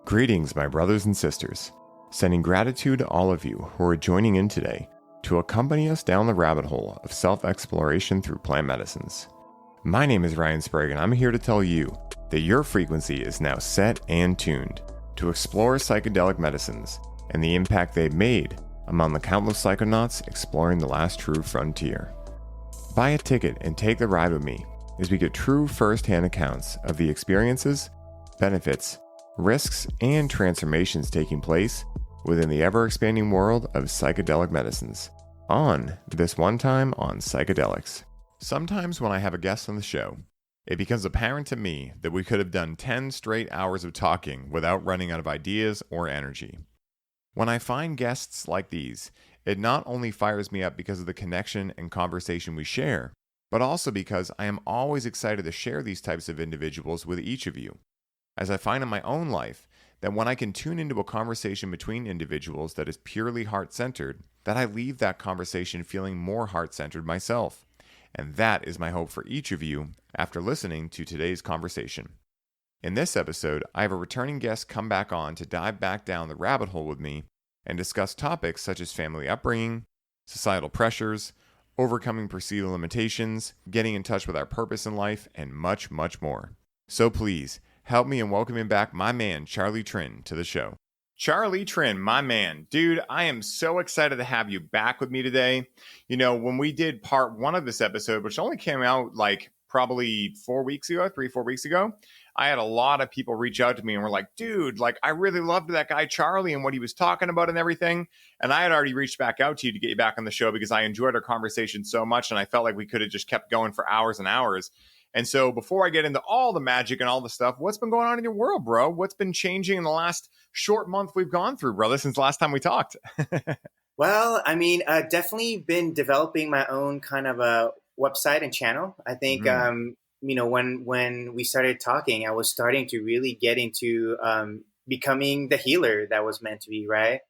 Greetings, my brothers and sisters. Sending gratitude to all of you who are joining in today to accompany us down the rabbit hole of self-exploration through plant medicines. My name is Ryan Sprague, and I'm here to tell you that your frequency is now set and tuned to explore psychedelic medicines and the impact they've made among the countless psychonauts exploring the last true frontier. Buy a ticket and take the ride with me as we get true first-hand accounts of the experiences, benefits, risks, and transformations taking place within the ever-expanding world of psychedelic medicines on This One Time on Psychedelics. Sometimes when I have a guest on the show, it becomes apparent to me that we could have done 10 straight hours of talking without running out of ideas or energy. When I find guests like these, it not only fires me up because of the connection and conversation we share, but also because I am always excited to share these types of individuals with each of you. As I find in my own life that when I can tune into a conversation between individuals that is purely heart-centered, that I leave that conversation feeling more heart-centered myself. And that is my hope for each of you after listening to today's conversation. In this episode, I have a returning guest come back on to dive back down the rabbit hole with me and discuss topics such as family upbringing, societal pressures, overcoming perceived limitations, getting in touch with our purpose in life, and much, much more. So please, help me in welcoming back my man, Charlie Trin, to the show. Charlie Trin, my man. Dude, I am so excited to have you back with me today. You know, when we did part one of this episode, which only came out like probably 4 weeks ago, 4 weeks ago, I had a lot of people reach out to me and were like, dude, like I really loved that guy Charlie and what he was talking about and everything. And I had already reached back out to you to get you back on the show because I enjoyed our conversation so much and I felt like we could have just kept going for hours and hours. And so before I get into all the magic and all the stuff, what's been going on in your world, bro? What's been changing in the last short month we've gone through, brother, since the last time we talked? Well, I mean, definitely been developing my own kind of a website and channel. I think, you know, when we started talking, I was starting to really get into becoming the healer that was meant to be, right?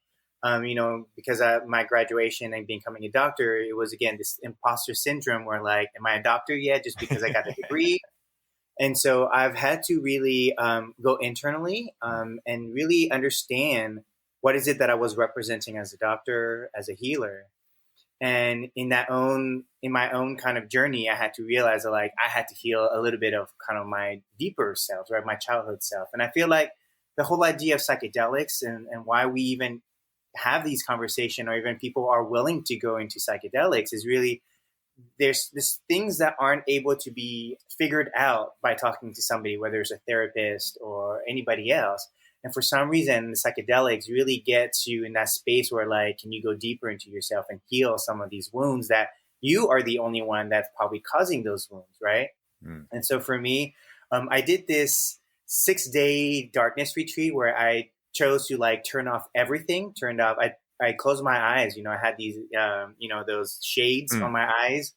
You know, because my graduation and becoming a doctor, it was, again, this imposter syndrome where like, am I a doctor yet? Just because I got the degree. And so I've had to really go internally and really understand what is it that I was representing as a doctor, as a healer. And in my own kind of journey, I had to realize that like I had to heal a little bit of kind of my deeper self, right? My childhood self. And I feel like the whole idea of psychedelics and why we even have these conversations or even people are willing to go into psychedelics is really there's things that aren't able to be figured out by talking to somebody, whether it's a therapist or anybody else. And for some reason, the psychedelics really gets you in that space where like, can you go deeper into yourself and heal some of these wounds that you are the only one that's probably causing those wounds, right? And so for me, I did this 6-day darkness retreat where I chose to like turn off everything, I closed my eyes. You know, I had these, you know, those shades on my eyes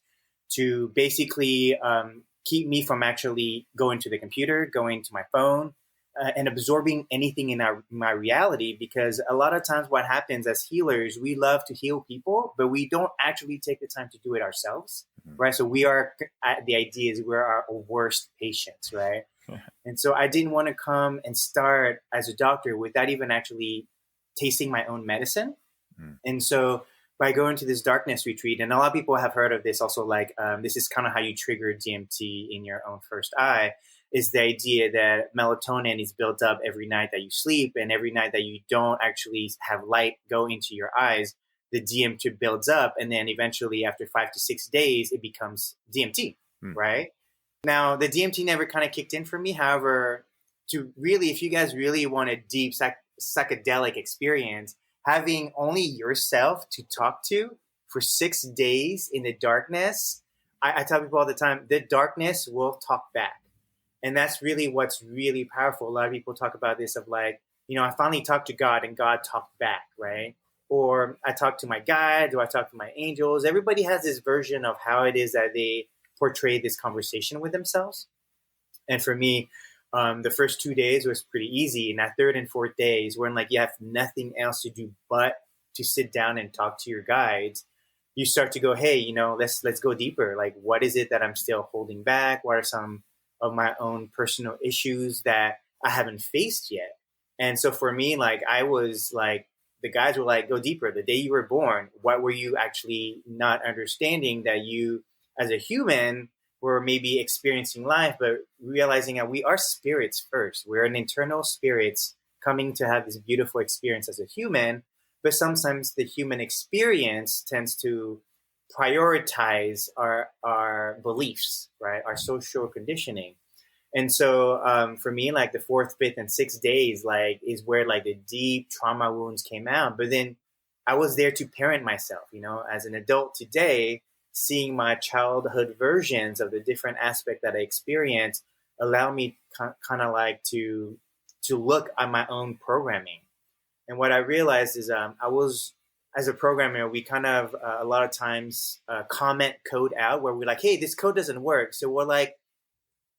to basically keep me from actually going to the computer, going to my phone, and absorbing anything in my reality. Because a lot of times what happens as healers, we love to heal people, but we don't actually take the time to do it ourselves, right? So the idea is we're our worst patients, right? And so I didn't want to come and start as a doctor without even actually tasting my own medicine. And so by going to this darkness retreat, and a lot of people have heard of this also, like this is kind of how you trigger DMT in your own first eye, is the idea that melatonin is built up every night that you sleep, and every night that you don't actually have light go into your eyes, the DMT builds up, and then eventually after 5 to 6 days, it becomes DMT, right? Now, the DMT never kind of kicked in for me. However, if you guys really want a deep psychedelic experience, having only yourself to talk to for 6 days in the darkness, I tell people all the time, the darkness will talk back. And that's really what's really powerful. A lot of people talk about this of like, you know, I finally talked to God and God talked back, right? Or I talked to my guide, or I talked to my angels. Everybody has this version of how it is that they portray this conversation with themselves. And for me, the first 2 days was pretty easy. And that third and fourth days, when like you have nothing else to do but to sit down and talk to your guides, you start to go, hey, you know, let's go deeper. Like, what is it that I'm still holding back? What are some of my own personal issues that I haven't faced yet? And so for me, like I was like, the guys were like, go deeper. The day you were born, what were you actually not understanding that you as a human were maybe experiencing life, but realizing that we are spirits first. We're an internal spirits coming to have this beautiful experience as a human. But sometimes the human experience tends to prioritize our beliefs, right? Our social conditioning. And so for me, like the fourth, fifth, and sixth days, like is where like the deep trauma wounds came out. But then I was there to parent myself, you know, as an adult today, seeing my childhood versions of the different aspects that I experienced allow me kind of like to look at my own programming. And what I realized is I was, as a programmer, we kind of a lot of times comment code out where we're like, hey, this code doesn't work. So we're like,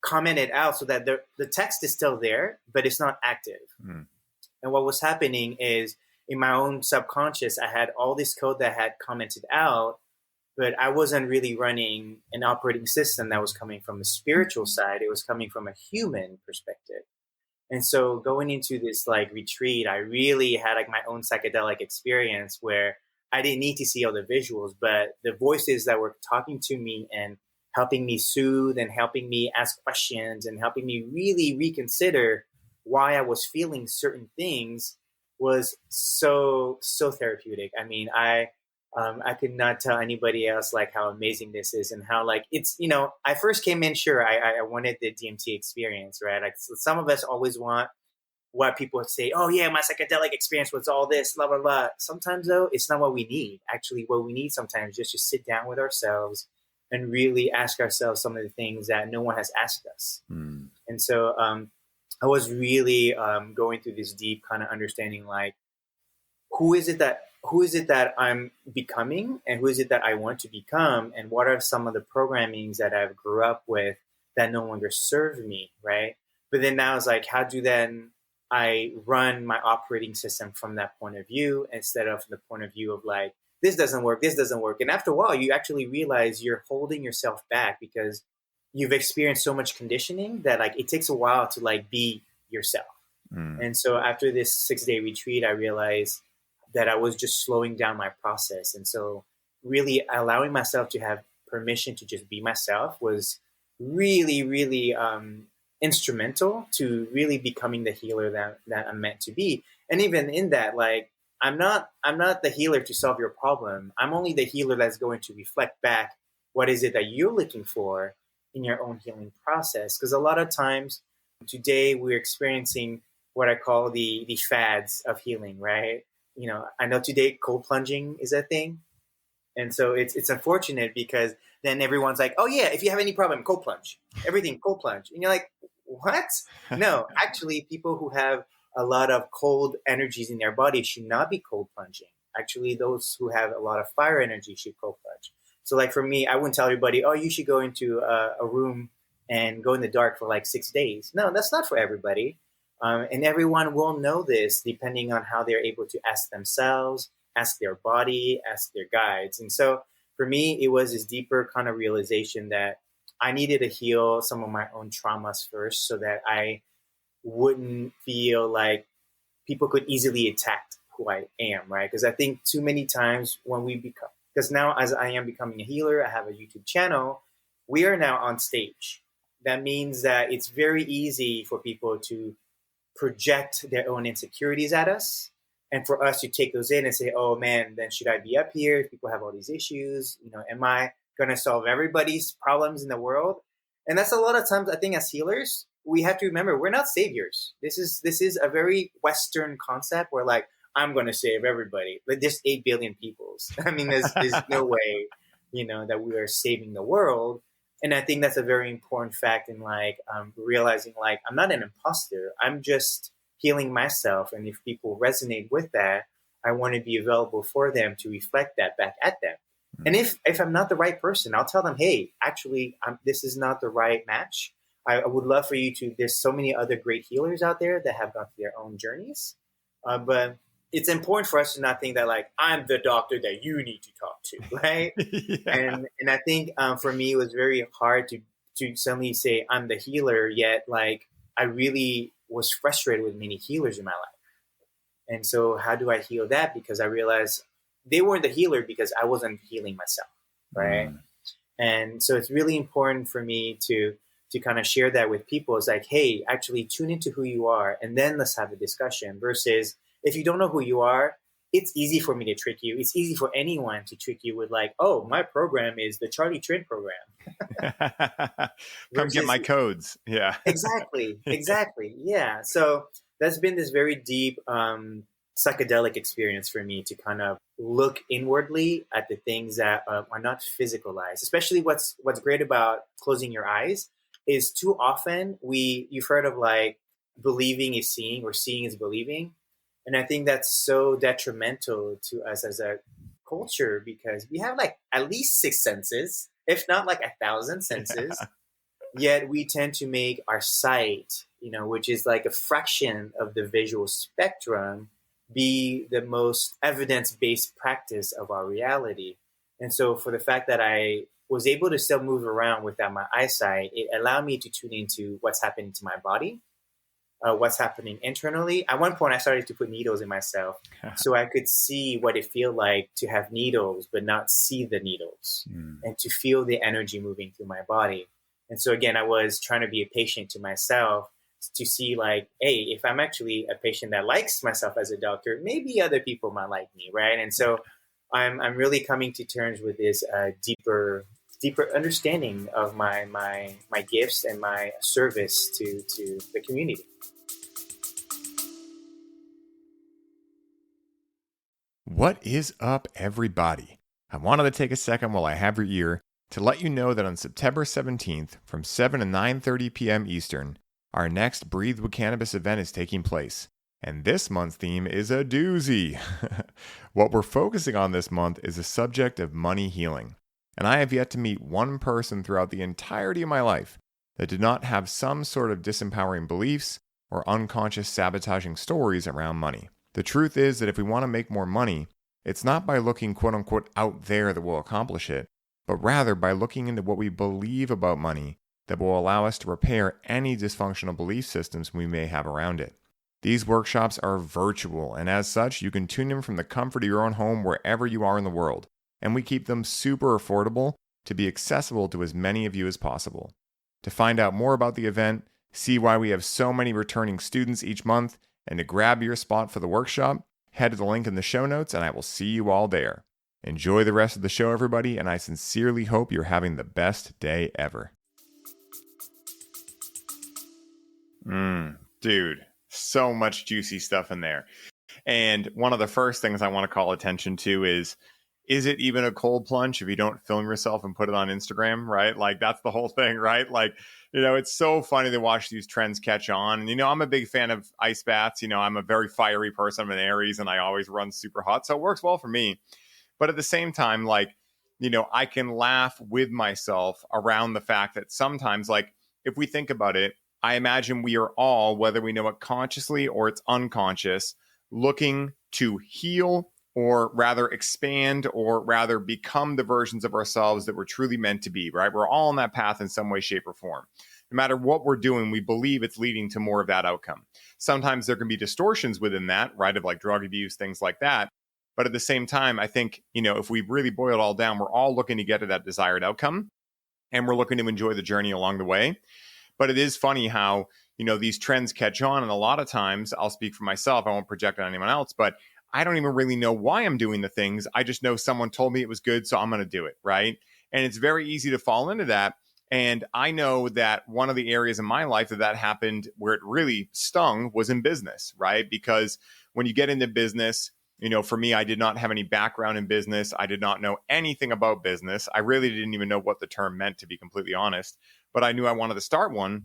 comment it out so that the text is still there, but it's not active. Mm. And what was happening is in my own subconscious, I had all this code that I had commented out, but I wasn't really running an operating system that was coming from a spiritual side. It was coming from a human perspective. And so going into this like retreat, I really had like my own psychedelic experience where I didn't need to see all the visuals, but the voices that were talking to me and helping me soothe and helping me ask questions and helping me really reconsider why I was feeling certain things was so therapeutic. I mean, I could not tell anybody else like how amazing this is and how like it's, you know, I first came in, sure, I wanted the DMT experience, right? Like some of us always want what people say, oh yeah, my psychedelic experience was all this, blah, blah, blah. Sometimes though, it's not what we need. Actually, what we need sometimes is just sit down with ourselves and really ask ourselves some of the things that no one has asked us. Mm. And so I was really going through this deep kind of understanding, like, who is it that I'm becoming and who is it that I want to become? And what are some of the programmings that I've grew up with that no longer serve me, right? But then now it's like, how do then I run my operating system from that point of view instead of the point of view of like, this doesn't work. And after a while, you actually realize you're holding yourself back because you've experienced so much conditioning that like it takes a while to like be yourself. Mm. And so after this 6-day retreat, I realized that I was just slowing down my process. And so really allowing myself to have permission to just be myself was really, really instrumental to really becoming the healer that I'm meant to be. And even in that, like, I'm not the healer to solve your problem. I'm only the healer that's going to reflect back what is it that you're looking for in your own healing process. Because a lot of times today we're experiencing what I call the fads of healing, right? You know, I know today cold plunging is a thing. And so it's unfortunate because then everyone's like, oh yeah, if you have any problem, cold plunge. Everything cold plunge. And you're like, what? No, actually people who have a lot of cold energies in their body should not be cold plunging. Actually, those who have a lot of fire energy should cold plunge. So like for me, I wouldn't tell everybody, oh, you should go into a room and go in the dark for like 6 days. No, that's not for everybody. And everyone will know this depending on how they're able to ask themselves, ask their body, ask their guides. And so for me, it was this deeper kind of realization that I needed to heal some of my own traumas first so that I wouldn't feel like people could easily attack who I am, right? Because I think too many times when we become, because now as I am becoming a healer, I have a YouTube channel, we are now on stage. That means that it's very easy for people to project their own insecurities at us and for us to take those in and say, oh man, then should I be up here if people have all these issues? You know, am I going to solve everybody's problems in the world? And that's a lot of times, I think as healers, we have to remember we're not saviors. This is a very Western concept where like, I'm going to save everybody. Like there's 8 billion peoples. I mean, there's no way, you know, that we are saving the world. And I think that's a very important fact in like realizing like I'm not an imposter. I'm just healing myself. And if people resonate with that, I want to be available for them to reflect that back at them. Mm-hmm. And if I'm not the right person, I'll tell them, hey, actually, this is not the right match. I would love for you to, there's so many other great healers out there that have gone through their own journeys. But it's important for us to not think that like, I'm the doctor that you need to talk to, right? Yeah. And I think for me, it was very hard to suddenly say I'm the healer, yet like I really was frustrated with many healers in my life. And so how do I heal that? Because I realized they weren't the healer because I wasn't healing myself, right? And so it's really important for me to kind of share that with people. It's like, hey, actually tune into who you are and then let's have a discussion, versus if you don't know who you are, it's easy for me to trick you. It's easy for anyone to trick you with like, oh, my program is the Charlie Trin program. Come get my codes. Yeah. Exactly. Yeah. So that's been this very deep psychedelic experience for me to kind of look inwardly at the things that are not physicalized. Especially what's great about closing your eyes is too often you've heard of like believing is seeing or seeing is believing. And I think that's so detrimental to us as a culture because we have like at least 6 senses, if not like 1,000 senses. Yet we tend to make our sight, which is like a fraction of the visual spectrum, be the most evidence-based practice of our reality. And so for the fact that I was able to still move around without my eyesight, it allowed me to tune into what's happening to my body, what's happening internally. At one point, I started to put needles in myself so I could see what it felt like to have needles, but not see the needles, and to feel the energy moving through my body. And so again, I was trying to be a patient to myself to see like, hey, if I'm actually a patient that likes myself as a doctor, maybe other people might like me, right? And so I'm really coming to terms with this deeper understanding of my gifts and my service to the community. What is up, everybody? I wanted to take a second while I have your ear to let you know that on September 17th from 7 to 9:30 p.m. Eastern, our next Breathe with Cannabis event is taking place. And this month's theme is a doozy. What we're focusing on this month is the subject of money healing. And I have yet to meet one person throughout the entirety of my life that did not have some sort of disempowering beliefs or unconscious sabotaging stories around money. The truth is that if we want to make more money, it's not by looking quote unquote out there that will accomplish it, but rather by looking into what we believe about money that will allow us to repair any dysfunctional belief systems we may have around it. These workshops are virtual, and as such, you can tune in from the comfort of your own home wherever you are in the world, and we keep them super affordable to be accessible to as many of you as possible. To find out more about the event, see why we have so many returning students each month, and to grab your spot for the workshop, head to the link in the show notes and I will see you all there. Enjoy the rest of the show, everybody, and I sincerely hope you're having the best day ever. Dude, so much juicy stuff in there. And one of the first things I want to call attention to is it even a cold plunge if you don't film yourself and put it on Instagram, right? Like, that's the whole thing, right? Like, it's so funny to watch these trends catch on. And, I'm a big fan of ice baths. I'm a very fiery person. I'm an Aries and I always run super hot. So it works well for me. But at the same time, like, I can laugh with myself around the fact that sometimes, like, if we think about it, I imagine we are all, whether we know it consciously or it's unconscious, looking to heal or rather expand or rather become the versions of ourselves that we're truly meant to be, right? We're all on that path in some way, shape, or form. No matter what we're doing, we believe it's leading to more of that outcome. Sometimes there can be distortions within that, right? Of like drug abuse, things like that. But at the same time, I think, if we really boil it all down, we're all looking to get to that desired outcome and we're looking to enjoy the journey along the way. But it is funny how, these trends catch on. And a lot of times, I'll speak for myself, I won't project on anyone else, but I don't even really know why I'm doing the things. I just know someone told me it was good, so I'm going to do it, right? And it's very easy to fall into that. And I know that one of the areas in my life that happened where it really stung was in business, right? Because when you get into business, for me, I did not have any background in business. I did not know anything about business. I really didn't even know what the term meant, to be completely honest. But I knew I wanted to start one.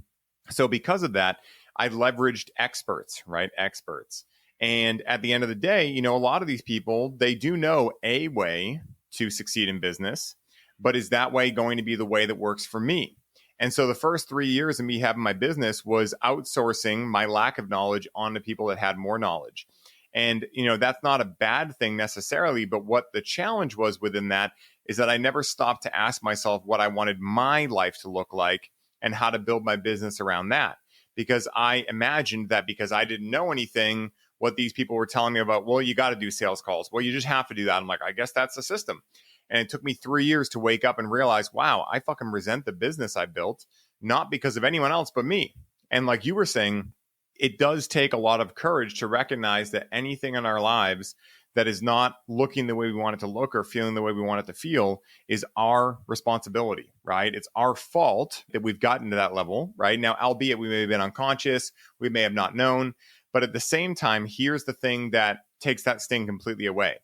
So because of that, I leveraged experts, right? Experts. And at the end of the day, a lot of these people, they do know a way to succeed in business, but is that way going to be the way that works for me? And so the first 3 years of me having my business was outsourcing my lack of knowledge onto people that had more knowledge. And, that's not a bad thing necessarily, but what the challenge was within that is that I never stopped to ask myself what I wanted my life to look like and how to build my business around that. Because I imagined that because I didn't know anything, what these people were telling me about, well, you got to do sales calls. Well, you just have to do that. I'm like, I guess that's the system. And it took me 3 years to wake up and realize, wow, I fucking resent the business I built, not because of anyone else but me. And like you were saying, it does take a lot of courage to recognize that anything in our lives that is not looking the way we want it to look or feeling the way we want it to feel is our responsibility, right? It's our fault that we've gotten to that level, right? Now, albeit we may have been unconscious, we may have not known, but at the same time, here's the thing that takes that sting completely away.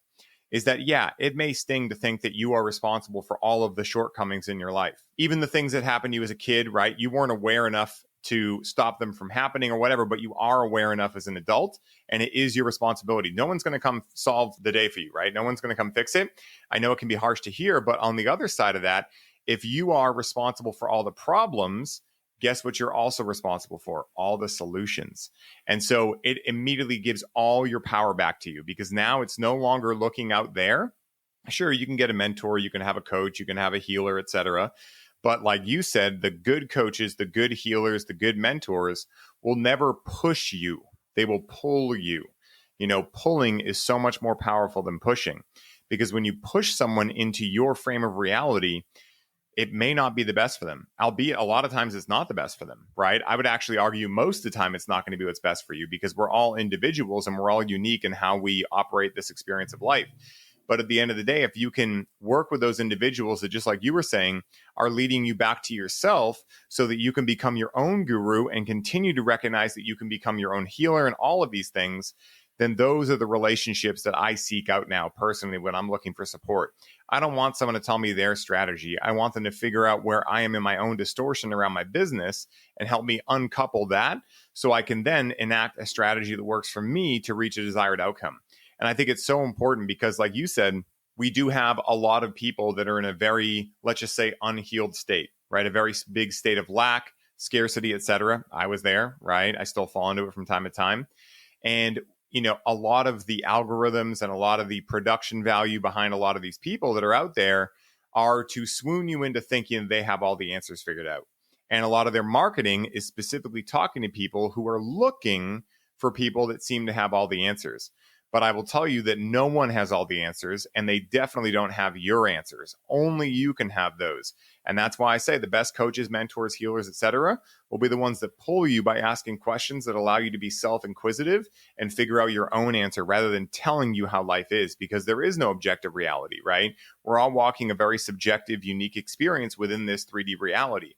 Is that, yeah, it may sting to think that you are responsible for all of the shortcomings in your life. Even the things that happened to you as a kid, right? You weren't aware enough to stop them from happening or whatever, but you are aware enough as an adult, and it is your responsibility. No one's going to come solve the day for you, right? No one's going to come fix it. I know it can be harsh to hear, but on the other side of that, if you are responsible for all the problems, guess what you're also responsible for? All the solutions. And so it immediately gives all your power back to you, because now it's no longer looking out there. Sure, you can get a mentor, you can have a coach, you can have a healer, etc. But like you said, the good coaches, the good healers, the good mentors will never push you. They will pull you. You know, pulling is so much more powerful than pushing, because when you push someone into your frame of reality, it may not be the best for them, albeit a lot of times it's not the best for them, right? I would actually argue most of the time it's not going to be what's best for you, because we're all individuals and we're all unique in how we operate this experience of life. But at the end of the day, if you can work with those individuals that, just like you were saying, are leading you back to yourself so that you can become your own guru and continue to recognize that you can become your own healer and all of these things, then those are the relationships that I seek out now personally when I'm looking for support. I don't want someone to tell me their strategy. I want them to figure out where I am in my own distortion around my business and help me uncouple that so I can then enact a strategy that works for me to reach a desired outcome. And I think it's so important because, like you said, we do have a lot of people that are in a very, let's just say, unhealed state, right? A very big state of lack, scarcity, etc. I was there, right? I still fall into it from time to time. And, you know, a lot of the algorithms and a lot of the production value behind a lot of these people that are out there are to swoon you into thinking they have all the answers figured out. And a lot of their marketing is specifically talking to people who are looking for people that seem to have all the answers. But I will tell you that no one has all the answers, and they definitely don't have your answers. Only you can have those. And that's why I say the best coaches, mentors, healers, etc., will be the ones that pull you by asking questions that allow you to be self-inquisitive and figure out your own answer rather than telling you how life is, because there is no objective reality, right? We're all walking a very subjective, unique experience within this 3D reality.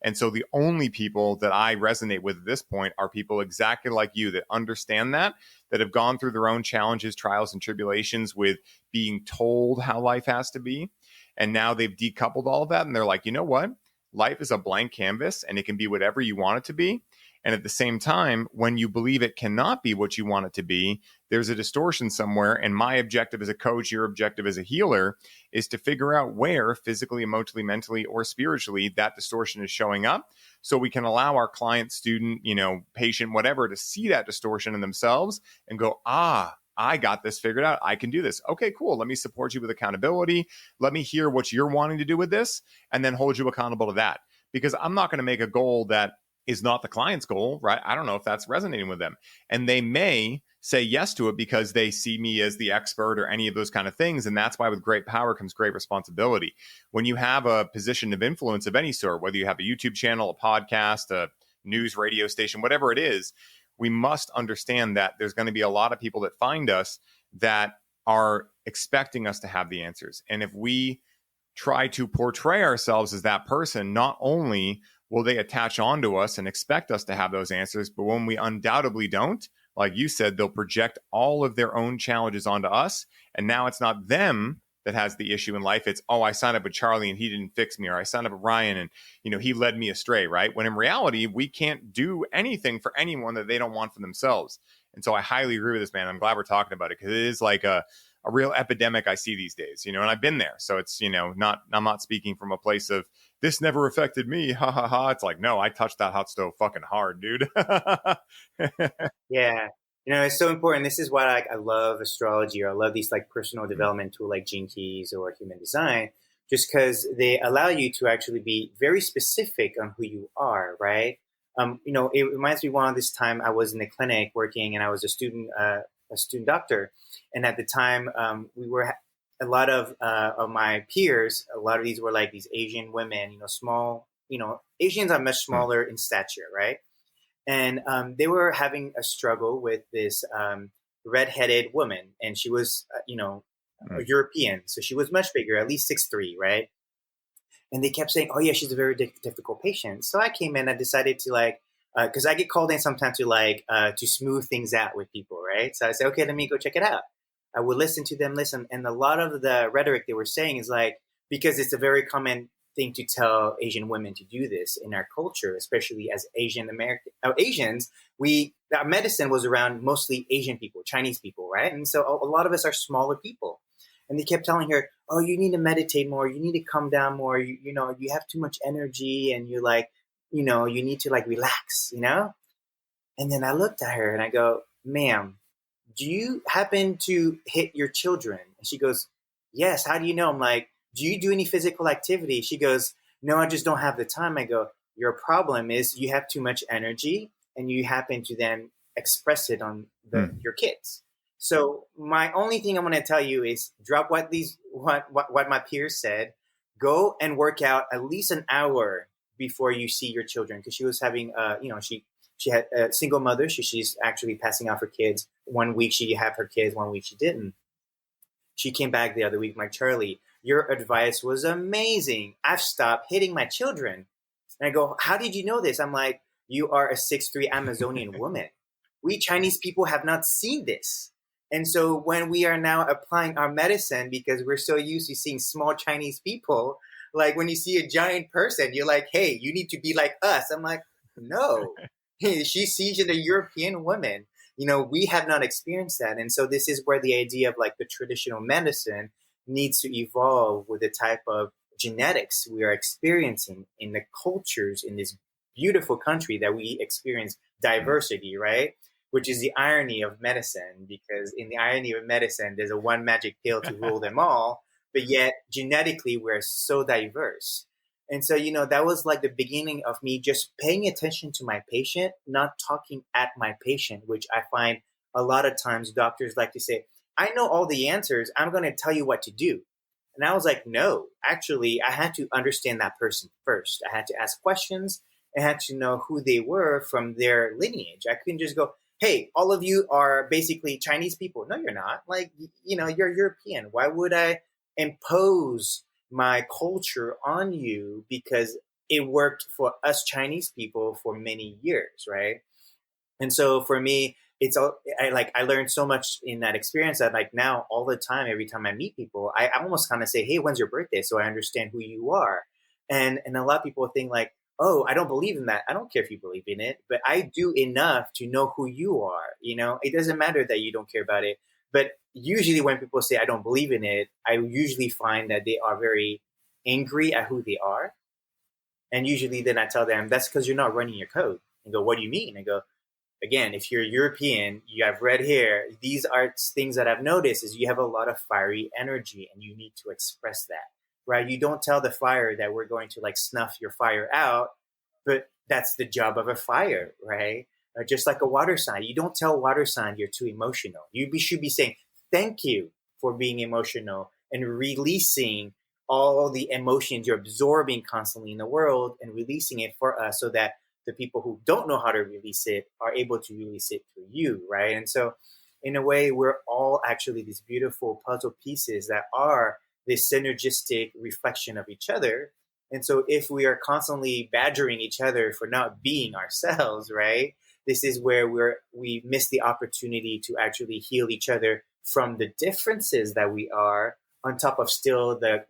And so the only people that I resonate with at this point are people exactly like you that understand that have gone through their own challenges, trials, and tribulations with being told how life has to be. And now they've decoupled all of that. And they're like, you know what? Life is a blank canvas and it can be whatever you want it to be. And at the same time, when you believe it cannot be what you want it to be, there's a distortion somewhere. And my objective as a coach, your objective as a healer, is to figure out where physically, emotionally, mentally, or spiritually that distortion is showing up, so we can allow our client, student, you know, patient, whatever, to see that distortion in themselves and go, I got this figured out. I can do this. Okay, cool. Let me support you with accountability. Let me hear what you're wanting to do with this and then hold you accountable to that. Because I'm not going to make a goal that is not the client's goal, right? I don't know if that's resonating with them. And they may say yes to it because they see me as the expert or any of those kind of things. And that's why with great power comes great responsibility. When you have a position of influence of any sort, whether you have a YouTube channel, a podcast, a news radio station, whatever it is, we must understand that there's going to be a lot of people that find us that are expecting us to have the answers. And if we try to portray ourselves as that person, not only will they attach onto us and expect us to have those answers, but when we undoubtedly don't, like you said, they'll project all of their own challenges onto us. And now it's not them that has the issue in life. It's, oh, I signed up with Charlie and he didn't fix me, or I signed up with Ryan and, you know, he led me astray, right? When in reality, we can't do anything for anyone that they don't want for themselves. And so I highly agree with this, man. I'm glad we're talking about it, because it is like a real epidemic I see these days, you know, and I've been there. So it's, you know, I'm not speaking from a place of this never affected me. Ha ha ha. It's like, no, I touched that hot stove fucking hard, dude. Yeah. You know, it's so important. This is why I love astrology, or I love these like personal development tool like Gene Keys or Human Design, just because they allow you to actually be very specific on who you are, right? You know, it reminds me one of this time I was in the clinic working, and I was a student a student doctor. And at the time, we were a lot of my peers. A lot of these were like these Asian women, small. Asians are much smaller in stature, right? And they were having a struggle with this redheaded woman, and she was, a European, so she was much bigger, at least 6'3", right? And they kept saying, "Oh yeah, she's a very difficult patient." So I came in. I decided to because I get called in sometimes to smooth things out with people, right? So I said, "Okay, let me go check it out." I would listen to them, and a lot of the rhetoric they were saying is because it's a very common thing to tell Asian women to do this in our culture, especially as Asians. Our medicine was around mostly Asian people, Chinese people, right? And so a lot of us are smaller people. And they kept telling her, "Oh, you need to meditate more. You need to come down more. You have too much energy, and you need to relax, And then I looked at her and I go, "Ma'am, do you happen to hit your children?" And she goes, "Yes. How do you know?" I'm like, "Do you do any physical activity?" She goes, "No, I just don't have the time." I go, "Your problem is you have too much energy and you happen to then express it on your kids." So my only thing I'm going to tell you is drop what my peers said. Go and work out at least an hour before you see your children, because she was having, she had a single mother. She's actually passing off her kids. 1 week she had her kids, 1 week she didn't. She came back the other week, like, "Charlie, your advice was amazing. I've stopped hitting my children." And I go, "How did you know this?" I'm like, "You are a 6'3" Amazonian woman. We Chinese people have not seen this. And so when we are now applying our medicine, because we're so used to seeing small Chinese people, like when you see a giant person, you're like, "Hey, you need to be like us." I'm like, "No." She sees a European woman. We have not experienced that. And so this is where the idea of the traditional medicine needs to evolve with the type of genetics we are experiencing in the cultures in this beautiful country that we experience diversity, right? Which is the irony of medicine, because in the irony of medicine, there's a one magic pill to rule them all, but yet genetically we're so diverse. And so, that was the beginning of me just paying attention to my patient, not talking at my patient, which I find a lot of times doctors like to say, "I know all the answers. I'm going to tell you what to do." And I was like, no, actually, I had to understand that person first. I had to ask questions. I had to know who they were from their lineage. I couldn't just go, "Hey, all of you are basically Chinese people." No, you're not. You're European. Why would I impose my culture on you because it worked for us Chinese people for many years, right? And so for me, I learned so much in that experience that now all the time, every time I meet people, I almost kind of say, "Hey, when's your birthday?" So I understand who you are. And a lot of people think "Oh, I don't believe in that." I don't care if you believe in it, but I do enough to know who you are. It doesn't matter that you don't care about it. But usually when people say I don't believe in it, I usually find that they are very angry at who they are. And usually then I tell them, "That's because you're not running your code." And go, "What do you mean?" I go, "Again, if you're European, you have red hair. These are things that I've noticed is you have a lot of fiery energy and you need to express that, right? You don't tell the fire that we're going to snuff your fire out, but that's the job of a fire, right? Just like a water sign. You don't tell water sign you're too emotional. Should be saying, thank you for being emotional and releasing all the emotions you're absorbing constantly in the world and releasing it for us so that the people who don't know how to release it are able to release it through you, right? And so in a way, we're all actually these beautiful puzzle pieces that are this synergistic reflection of each other. And so if we are constantly badgering each other for not being ourselves, right, this is where we miss the opportunity to actually heal each other from the differences that we are, on top of still the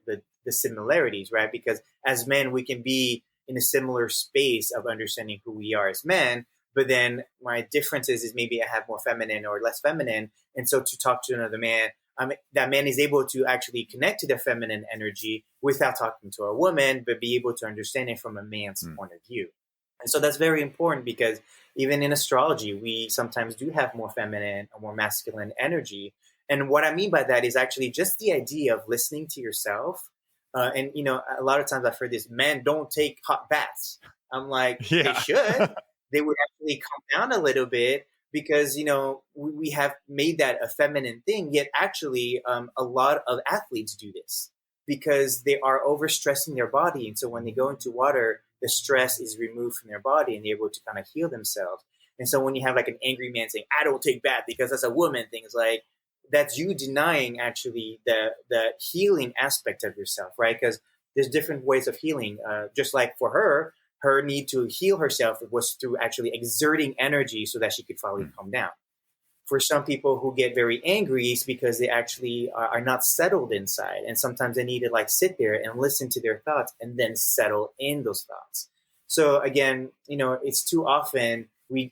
similarities, right? Because as men, we can be in a similar space of understanding who we are as men, but then my differences is maybe I have more feminine or less feminine. And so to talk to another man, that man is able to actually connect to the feminine energy without talking to a woman, but be able to understand it from a man's point of view. And so that's very important because even in astrology, we sometimes do have more feminine or more masculine energy. And what I mean by that is actually just the idea of listening to yourself. And, a lot of times I've heard this, "Men don't take hot baths." I'm like, They should. They would actually come down a little bit. because, we have made that a feminine thing, yet actually a lot of athletes do this because they are overstressing their body. And so when they go into water, the stress is removed from their body and they're able to kind of heal themselves. And so when you have like an angry man saying, I don't take bath because that's a woman thing, it's like, that's you denying actually the healing aspect of yourself, right? Because there's different ways of healing. Just like for her need to heal herself was through actually exerting energy so that she could finally calm down. For some people who get very angry, it's because they actually are not settled inside. And sometimes they need to like sit there and listen to their thoughts and then settle in those thoughts. So again, it's too often we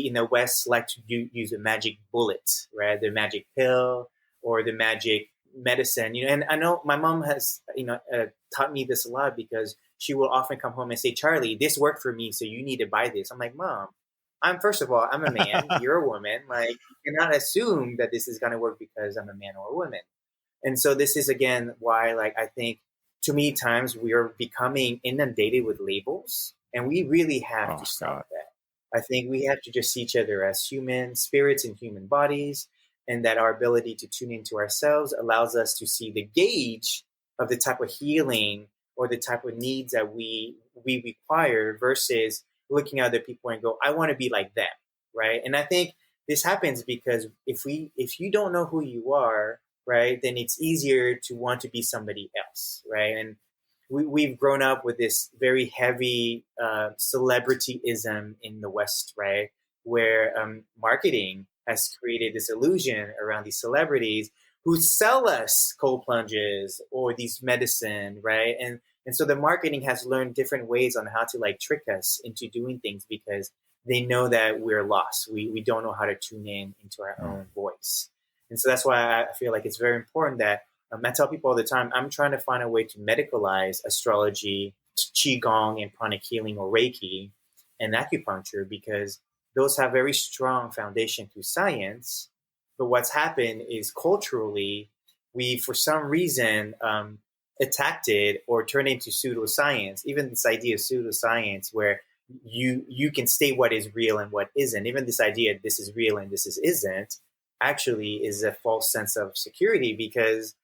in the West like to use a magic bullet, right? The magic pill or the magic medicine, and I know my mom has, taught me this a lot because she will often come home and say, Charlie, this worked for me, so you need to buy this. I'm like, Mom, first of all, I'm a man, you're a woman. Like, you cannot assume that this is going to work because I'm a man or a woman. And so this is, again, why, like, I think too many times we are becoming inundated with labels, and we really have to stop that. I think we have to just see each other as human spirits and human bodies, and that our ability to tune into ourselves allows us to see the gauge of the type of healing or the type of needs that we require versus looking at other people and go, I want to be like them, right? And I think this happens because if you don't know who you are, right, then it's easier to want to be somebody else, right? And we've grown up with this very heavy celebrityism in the West, right, where marketing has created this illusion around these celebrities who sell us cold plunges or these medicine, right? And so the marketing has learned different ways on how to like trick us into doing things because they know that we're lost. We don't know how to tune in into our own voice. And so that's why I feel like it's very important that I tell people all the time, I'm trying to find a way to medicalize astrology, Qigong and pranic healing or Reiki and acupuncture because those have very strong foundation through science. But what's happened is culturally, we, for some reason, attacked it or turned into pseudoscience. Even this idea of pseudoscience where you can state what is real and what isn't. Even this idea this is real and this isn't actually is a false sense of security because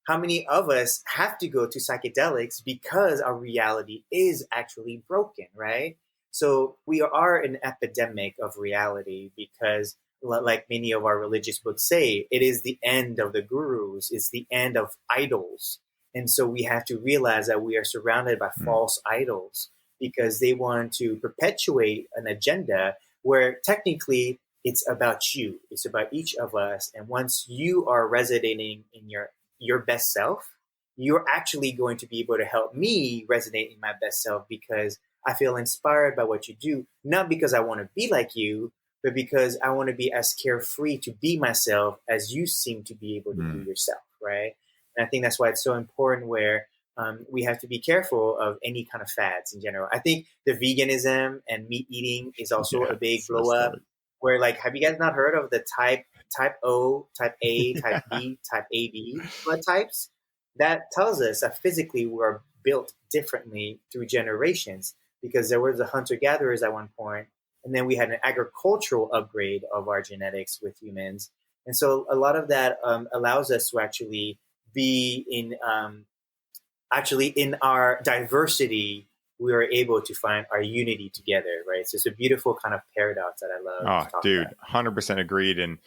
how many of us have to go to psychedelics because our reality is actually broken, right? So we are an epidemic of reality because, like many of our religious books say, it is the end of the gurus. It's the end of idols. And so we have to realize that we are surrounded by false idols because they want to perpetuate an agenda where technically it's about you. It's about each of us. And once you are resonating in your best self, you're actually going to be able to help me resonate in my best self because I feel inspired by what you do, not because I want to be like you, but because I want to be as carefree to be myself as you seem to be able to be yourself, right? And I think that's why it's so important where we have to be careful of any kind of fads in general. I think the veganism and meat eating is also a big blow up where, like, have you guys not heard of the type O, type A, type B, type AB blood types? That tells us that physically we are built differently through generations because there was the hunter-gatherers at one point, and then we had an agricultural upgrade of our genetics with humans. And so a lot of that allows us to actually be in our diversity, we are able to find our unity together, right? So it's a beautiful kind of paradox that I love. Oh, dude, 100% agreed. And,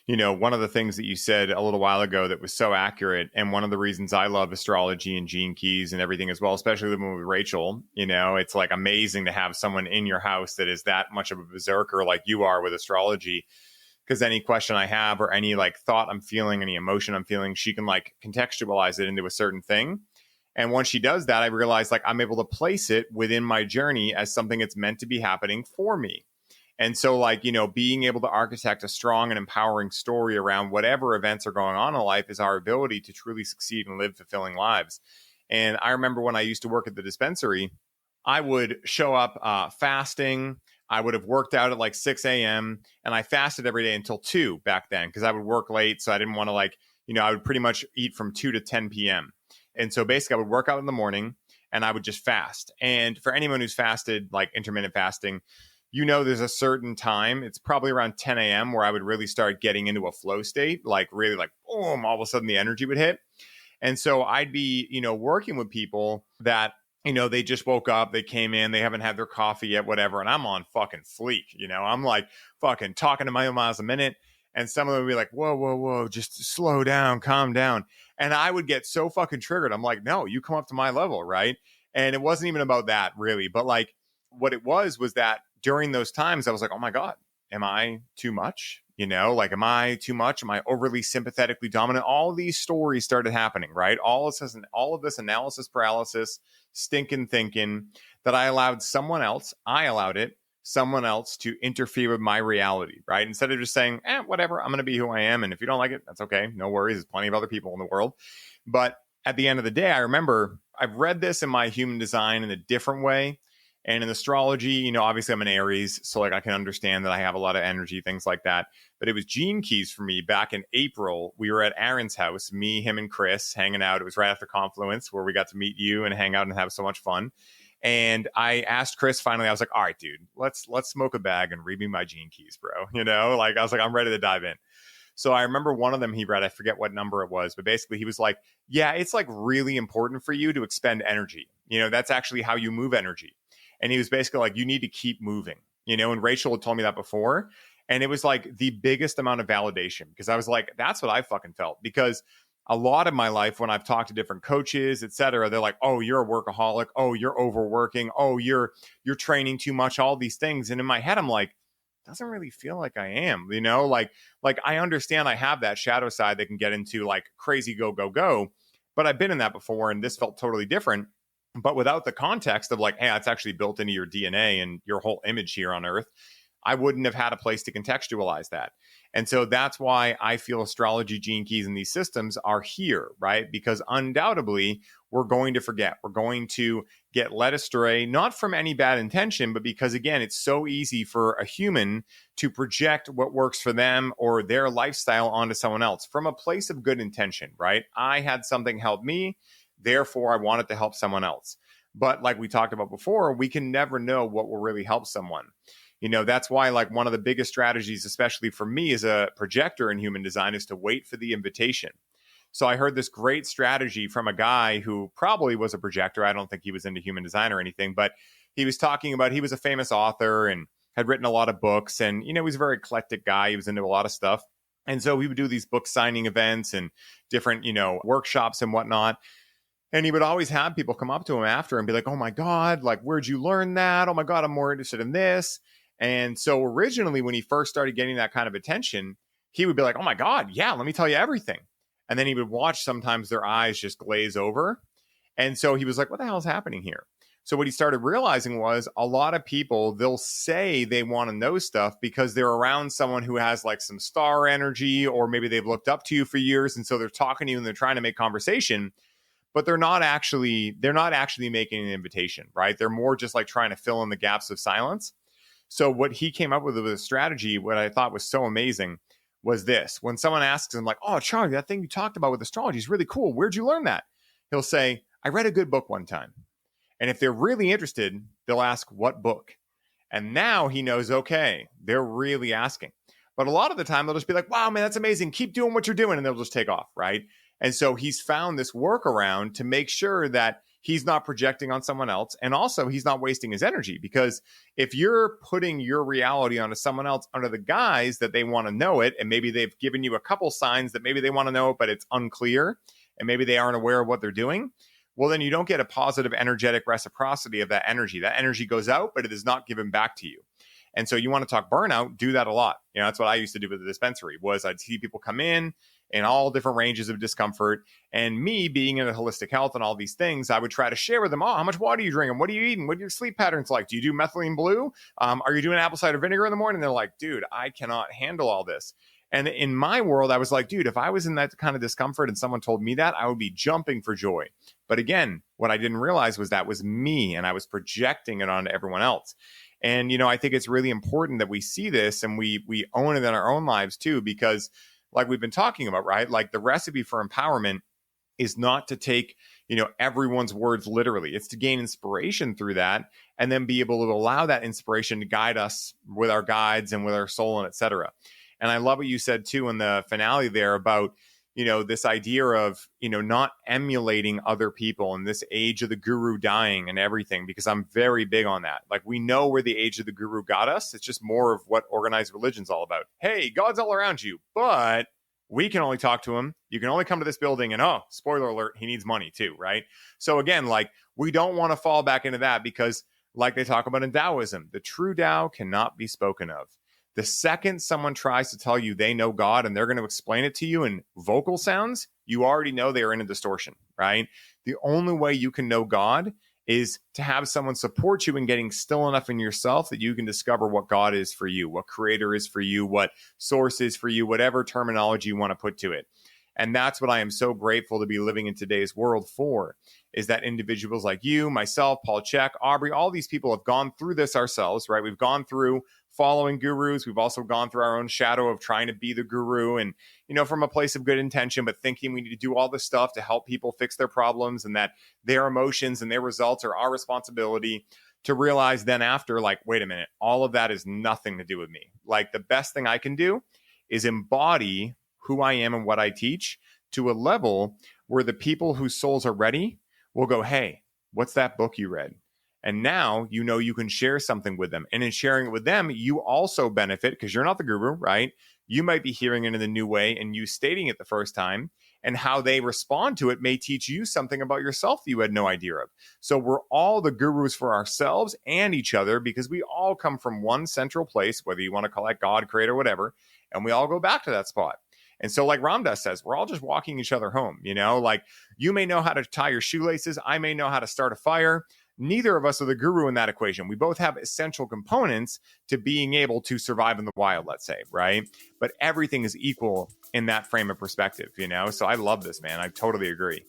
one of the things that you said a little while ago that was so accurate, and one of the reasons I love astrology and gene keys and everything as well, especially living with Rachel, it's like amazing to have someone in your house that is that much of a berserker like you are with astrology. Because any question I have or any like thought I'm feeling, any emotion I'm feeling, she can like contextualize it into a certain thing. And once she does that, I realize like I'm able to place it within my journey as something that's meant to be happening for me. And so like, being able to architect a strong and empowering story around whatever events are going on in life is our ability to truly succeed and live fulfilling lives. And I remember when I used to work at the dispensary, I would show up fasting. I would have worked out at like 6 a.m. and I fasted every day until 2 back then because I would work late. So I didn't want to I would pretty much eat from 2 to 10 p.m. And so basically I would work out in the morning and I would just fast. And for anyone who's fasted, like intermittent fasting, there's a certain time, it's probably around 10 a.m. where I would really start getting into a flow state, like really like, boom, all of a sudden the energy would hit. And so I'd be, working with people that, they just woke up, they came in, they haven't had their coffee yet, whatever. And I'm on fucking fleek, I'm like fucking talking to my own miles a minute. And some of them would be like, whoa, whoa, whoa, just slow down, calm down. And I would get so fucking triggered. I'm like, no, you come up to my level, right? And it wasn't even about that really. But like what it was that during those times, I was like, oh my God, am I too much? Like, am I too much? Am I overly sympathetically dominant? All these stories started happening, right? All of this analysis paralysis, stinking thinking that I allowed someone else to interfere with my reality, right? Instead of just saying, whatever, I'm going to be who I am. And if you don't like it, that's okay. No worries. There's plenty of other people in the world. But at the end of the day, I remember I've read this in my human design in a different way. And in astrology, obviously I'm an Aries, so like I can understand that I have a lot of energy, things like that. But it was Gene Keys for me back in April. We were at Aaron's house, me, him, and Chris hanging out. It was right after Confluence where we got to meet you and hang out and have so much fun. And I asked Chris finally, I was like, all right, dude, let's smoke a bag and read me my Gene Keys, bro. Like I was like, I'm ready to dive in. So I remember one of them he read, I forget what number it was, but basically he was like, yeah, it's like really important for you to expend energy. That's actually how you move energy. And he was basically like, you need to keep moving, and Rachel had told me that before. And it was like the biggest amount of validation because I was like, that's what I fucking felt. Because a lot of my life, when I've talked to different coaches, et cetera, they're like, oh, you're a workaholic. Oh, you're overworking. Oh, you're training too much, all these things. And in my head, I'm like, doesn't really feel like I am, like I understand I have that shadow side that can get into like crazy go, go, go. But I've been in that before and this felt totally different. But without the context of like, hey, it's actually built into your DNA and your whole image here on Earth, I wouldn't have had a place to contextualize that. And so that's why I feel astrology, Gene Keys, and these systems are here, right? Because undoubtedly, we're going to forget. We're going to get led astray, not from any bad intention, but because, again, it's so easy for a human to project what works for them or their lifestyle onto someone else from a place of good intention, right? I had something help me. Therefore, I wanted to help someone else. But like we talked about before, we can never know what will really help someone. That's why like one of the biggest strategies, especially for me as a projector in human design, is to wait for the invitation. So I heard this great strategy from a guy who probably was a projector. I don't think he was into human design or anything, but he was talking about, he was a famous author and had written a lot of books. And, he was a very eclectic guy. He was into a lot of stuff. And so he would do these book signing events and different, workshops and whatnot. And he would always have people come up to him after and be like, oh my God, like, where'd you learn that? Oh my God, I'm more interested in this. And so originally when he first started getting that kind of attention, he would be like, oh my God, yeah, let me tell you everything. And then he would watch sometimes their eyes just glaze over. And so he was like, what the hell is happening here? So what he started realizing was a lot of people, they'll say they want to know stuff because they're around someone who has like some star energy, or maybe they've looked up to you for years. And so they're talking to you and they're trying to make conversation. But they're not actually making an invitation, right? They're more just like trying to fill in the gaps of silence. So what he came up with a strategy, what I thought was so amazing, was this. When someone asks him like, oh, Charlie, that thing you talked about with astrology is really cool. Where'd you learn that? He'll say, I read a good book one time. And if they're really interested, they'll ask what book. And now he knows, okay, they're really asking. But a lot of the time they'll just be like, wow, man, that's amazing. Keep doing what you're doing. And they'll just take off, right? And so he's found this workaround to make sure that he's not projecting on someone else. And also he's not wasting his energy, because if you're putting your reality onto someone else under the guise that they want to know it, and maybe they've given you a couple signs that maybe they want to know it, but it's unclear, and maybe they aren't aware of what they're doing, well, then you don't get a positive energetic reciprocity of that energy. That energy goes out, but it is not given back to you. And so you want to talk burnout, do that a lot. That's what I used to do with the dispensary, was I'd see people come in all different ranges of discomfort. And me being into holistic health and all these things, I would try to share with them, oh, how much water are you drinking? What are you eating? What are your sleep patterns like? Do you do methylene blue? Are you doing apple cider vinegar in the morning? They're like, dude, I cannot handle all this. And in my world, I was like, dude, if I was in that kind of discomfort and someone told me that, I would be jumping for joy. But again, what I didn't realize was that was me, and I was projecting it onto everyone else. And, I think it's really important that we see this and we own it in our own lives too, because like we've been talking about, right? Like the recipe for empowerment is not to take, everyone's words literally. It's to gain inspiration through that and then be able to allow that inspiration to guide us with our guides and with our soul and etc. And I love what you said too in the finale there about, this idea of, not emulating other people in this age of the guru dying and everything, because I'm very big on that. Like, we know where the age of the guru got us. It's just more of what organized religion's all about. Hey, God's all around you, but we can only talk to him. You can only come to this building, and spoiler alert, he needs money too, right? So again, like, we don't want to fall back into that because, like they talk about in Taoism, the true Tao cannot be spoken of. The second someone tries to tell you they know God and they're going to explain it to you in vocal sounds, you already know they are in a distortion, right? The only way you can know God is to have someone support you in getting still enough in yourself that you can discover what God is for you, what creator is for you, what source is for you, whatever terminology you want to put to it. And that's what I am so grateful to be living in today's world for, is that individuals like you, myself, Paul Chek, Aubrey, all these people have gone through this ourselves, right? We've gone through following gurus. We've also gone through our own shadow of trying to be the guru and, from a place of good intention, but thinking we need to do all this stuff to help people fix their problems and that their emotions and their results are our responsibility, to realize then after, like, wait a minute, all of that is nothing to do with me. Like, the best thing I can do is embody who I am and what I teach to a level where the people whose souls are ready will go, hey, what's that book you read? And now, you can share something with them. And in sharing it with them, you also benefit because you're not the guru, right? You might be hearing it in a new way and you stating it the first time, and how they respond to it may teach you something about yourself that you had no idea of. So we're all the gurus for ourselves and each other because we all come from one central place, whether you want to call it God, creator, whatever, and we all go back to that spot. And so, like Ramdas says, we're all just walking each other home, like, you may know how to tie your shoelaces. I may know how to start a fire. Neither of us are the guru in that equation. We both have essential components to being able to survive in the wild, let's say, right? But everything is equal in that frame of perspective, So I love this, man. I totally agree.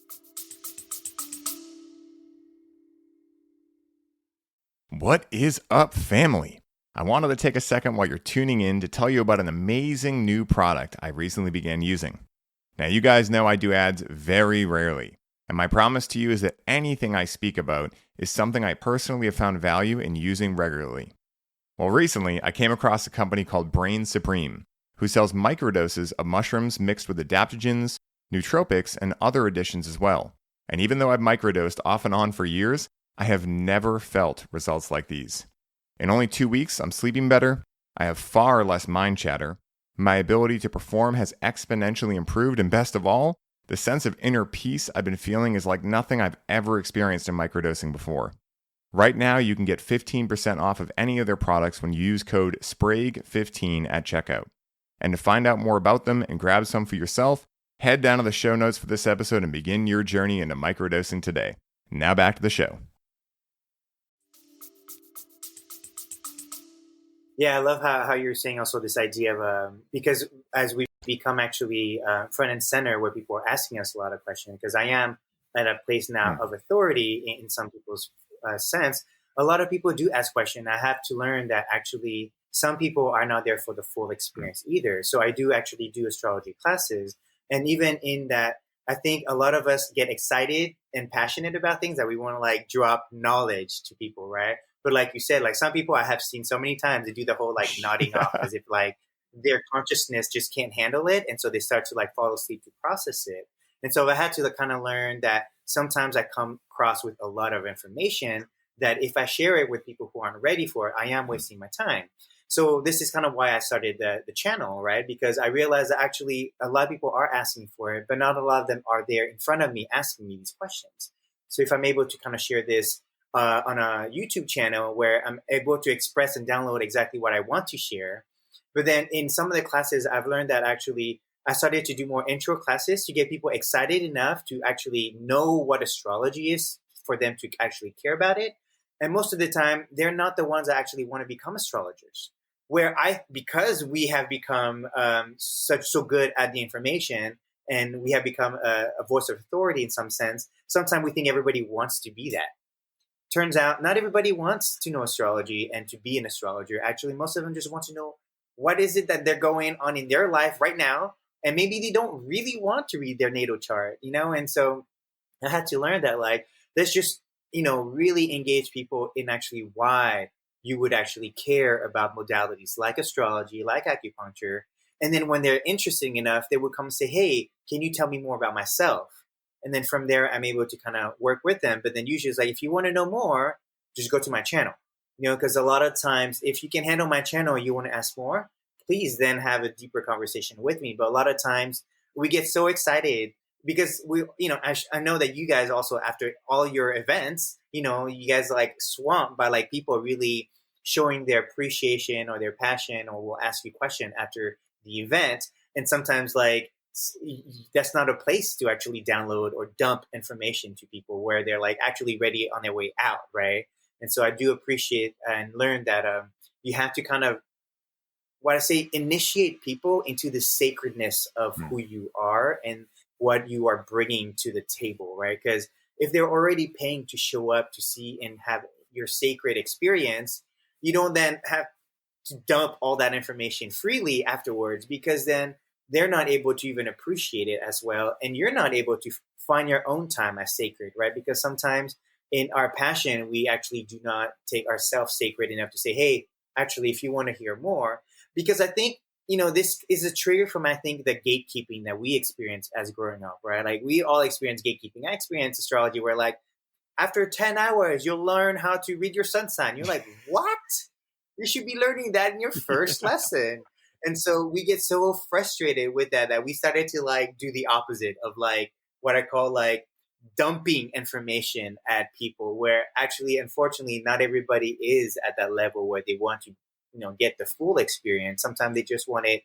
What is up, family? I wanted to take a second while you're tuning in to tell you about an amazing new product I recently began using. Now, you guys know I do ads very rarely, and my promise to you is that anything I speak about is something I personally have found value in using regularly. Well, recently, I came across a company called Brain Supreme, who sells microdoses of mushrooms mixed with adaptogens, nootropics, and other additions as well. And even though I've microdosed off and on for years, I have never felt results like these. In only 2 weeks, I'm sleeping better, I have far less mind chatter, my ability to perform has exponentially improved, and best of all, the sense of inner peace I've been feeling is like nothing I've ever experienced in microdosing before. Right now, you can get 15% off of any of their products when you use code SPRAGUE15 at checkout. And to find out more about them and grab some for yourself, head down to the show notes for this episode and begin your journey into microdosing today. Now back to the show. Yeah, I love how you're saying also this idea of, because as we become actually front and center where people are asking us a lot of questions, because I am at a place now of authority in some people's sense, a lot of people do ask questions. I have to learn that actually some people are not there for the full experience either. So I do actually do astrology classes. And even in that, I think a lot of us get excited and passionate about things that we want to like drop knowledge to people, right? But like you said, like some people I have seen so many times, they do the whole like nodding off as if like their consciousness just can't handle it. And so they start to like fall asleep to process it. And so I had to like kind of learn that sometimes I come across with a lot of information that if I share it with people who aren't ready for it, I am wasting my time. So this is kind of why I started the channel, right? Because I realized that actually a lot of people are asking for it, but not a lot of them are there in front of me asking me these questions. So if I'm able to kind of share this on a YouTube channel where I'm able to express and download exactly what I want to share. But then in some of the classes, I've learned that actually I started to do more intro classes to get people excited enough to actually know what astrology is for them to actually care about it. And most of the time, they're not the ones that actually want to become astrologers. Because we have become so good at the information and we have become a voice of authority in some sense, sometimes we think everybody wants to be that. Turns out not everybody wants to know astrology and to be an astrologer. Actually, most of them just want to know what is it that they're going on in their life right now and maybe they don't really want to read their natal chart, and so I had to learn that, like, let's just, really engage people in actually why you would actually care about modalities like astrology, like acupuncture. And then when they're interesting enough, they would come and say, hey, can you tell me more about myself? And then from there, I'm able to kind of work with them. But then usually it's like, if you want to know more, just go to my channel, because a lot of times, if you can handle my channel, you want to ask more, please then have a deeper conversation with me. But a lot of times we get so excited because I know that you guys also, after all your events, you guys like swamped by like people really showing their appreciation or their passion, or will ask you a question after the event. And sometimes like that's not a place to actually download or dump information to people where they're like actually ready on their way out, right? And so I do appreciate and learn that you have to kind of, what I say, initiate people into the sacredness of who you are and what you are bringing to the table, right? Because if they're already paying to show up to see and have your sacred experience, you don't then have to dump all that information freely afterwards, because then they're not able to even appreciate it as well. And you're not able to find your own time as sacred, right? Because sometimes in our passion, we actually do not take ourselves sacred enough to say, hey, actually, if you want to hear more, because I think, this is a trigger from, I think, the gatekeeping that we experience as growing up, right? Like we all experience gatekeeping. I experienced astrology where like, after 10 hours, you'll learn how to read your sun sign. You're like, what? You should be learning that in your first lesson. And so we get so frustrated with that we started to like do the opposite of like what I call like dumping information at people, where actually, unfortunately, not everybody is at that level where they want to, get the full experience. Sometimes they just want it,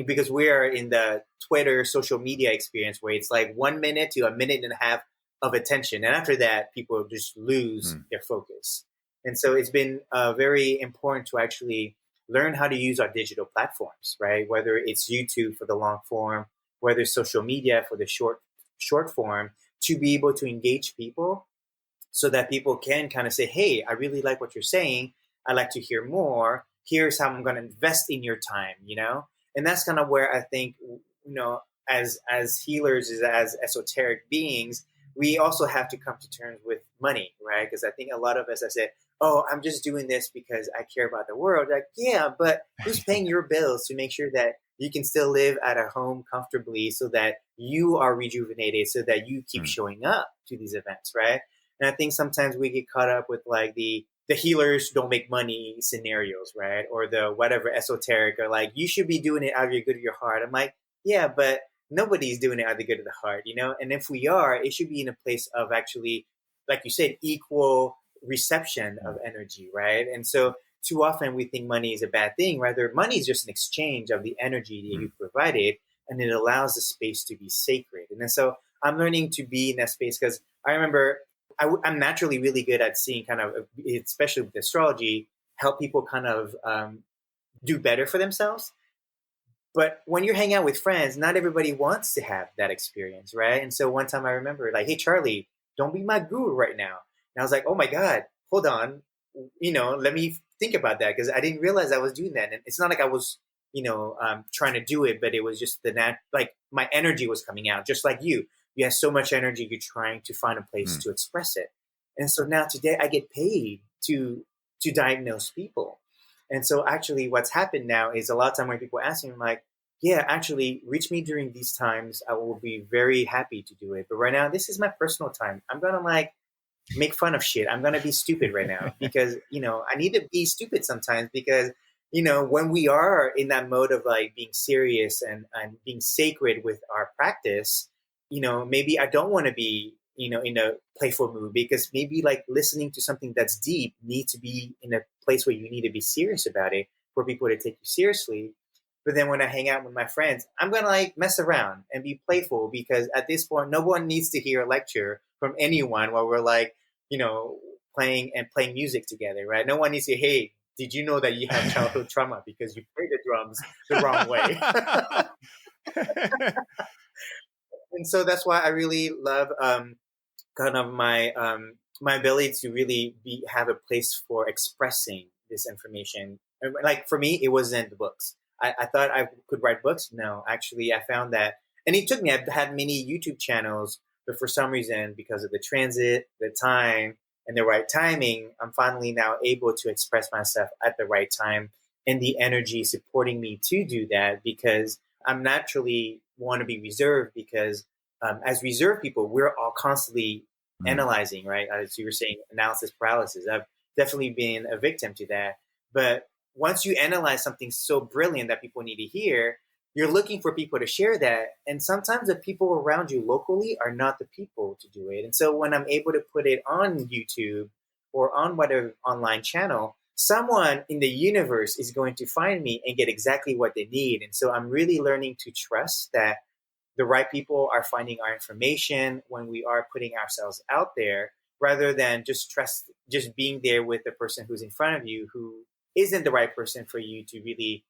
because we are in the Twitter social media experience where it's like 1 minute to a minute and a half of attention. And after that, people just lose their focus. And so it's been very important to actually learn how to use our digital platforms, right? Whether it's YouTube for the long form, whether it's social media for the short form, to be able to engage people so that people can kind of say, hey, I really like what you're saying. I'd like to hear more. Here's how I'm going to invest in your time, And that's kind of where I think, as healers, as esoteric beings, we also have to come to terms with money, right? Because I think a lot of us, I said, oh, I'm just doing this because I care about the world. Like, yeah, but who's paying your bills to make sure that you can still live at a home comfortably, so that you are rejuvenated, so that you keep showing up to these events, right? And I think sometimes we get caught up with like the healers don't make money scenarios, right? Or the whatever esoteric, or like, you should be doing it out of your good of your heart. I'm like, yeah, but nobody's doing it out of the good of the heart, And if we are, it should be in a place of actually, like you said, equal reception of energy, right? And so too often we think money is a bad thing. Rather, money is just an exchange of the energy that you provided, and it allows the space to be sacred. And then so I'm learning to be in that space, because I remember I'm naturally really good at seeing kind of, especially with astrology, help people kind of do better for themselves. But when you're hanging out with friends, not everybody wants to have that experience, right? And so one time I remember like, hey, Charlie, don't be my guru right now. And I was like, oh my God, hold on. Let me think about that, because I didn't realize I was doing that. And it's not like I was, trying to do it, but it was just like my energy was coming out, just like you. You have so much energy, you're trying to find a place to express it. And so now today I get paid to diagnose people. And so actually what's happened now is a lot of time when people ask me, I'm like, yeah, actually reach me during these times. I will be very happy to do it. But right now, this is my personal time. I'm going to like make fun of shit. I'm going to be stupid right now because, I need to be stupid sometimes, because, when we are in that mode of like being serious and being sacred with our practice, maybe I don't want to be, in a playful mood, because maybe like listening to something that's deep needs to be in a place where you need to be serious about it for people to take you seriously. But then when I hang out with my friends, I'm going to like mess around and be playful, because at this point, no one needs to hear a lecture from anyone while we're like, playing music together, right? No one needs to say, hey, did you know that you have childhood trauma because you play the drums the wrong way? And so that's why I really love kind of my ability to really have a place for expressing this information. Like for me, it wasn't the books. I thought I could write books. No, actually, I found that, and it took me. I've had many YouTube channels, but for some reason, because of the transit, the time, and the right timing, I'm finally now able to express myself at the right time, and the energy supporting me to do that because I'm naturally want to be reserved because as reserved people, we're all constantly analyzing, right? As you were saying, analysis paralysis. I've definitely been a victim to that. But once you analyze something so brilliant that people need to hear, you're looking for people to share that. And sometimes the people around you locally are not the people to do it. And so when I'm able to put it on YouTube or on whatever online channel, someone in the universe is going to find me and get exactly what they need. And so I'm really learning to trust that the right people are finding our information when we are putting ourselves out there, rather than just being there with the person who's in front of you who isn't the right person for you to really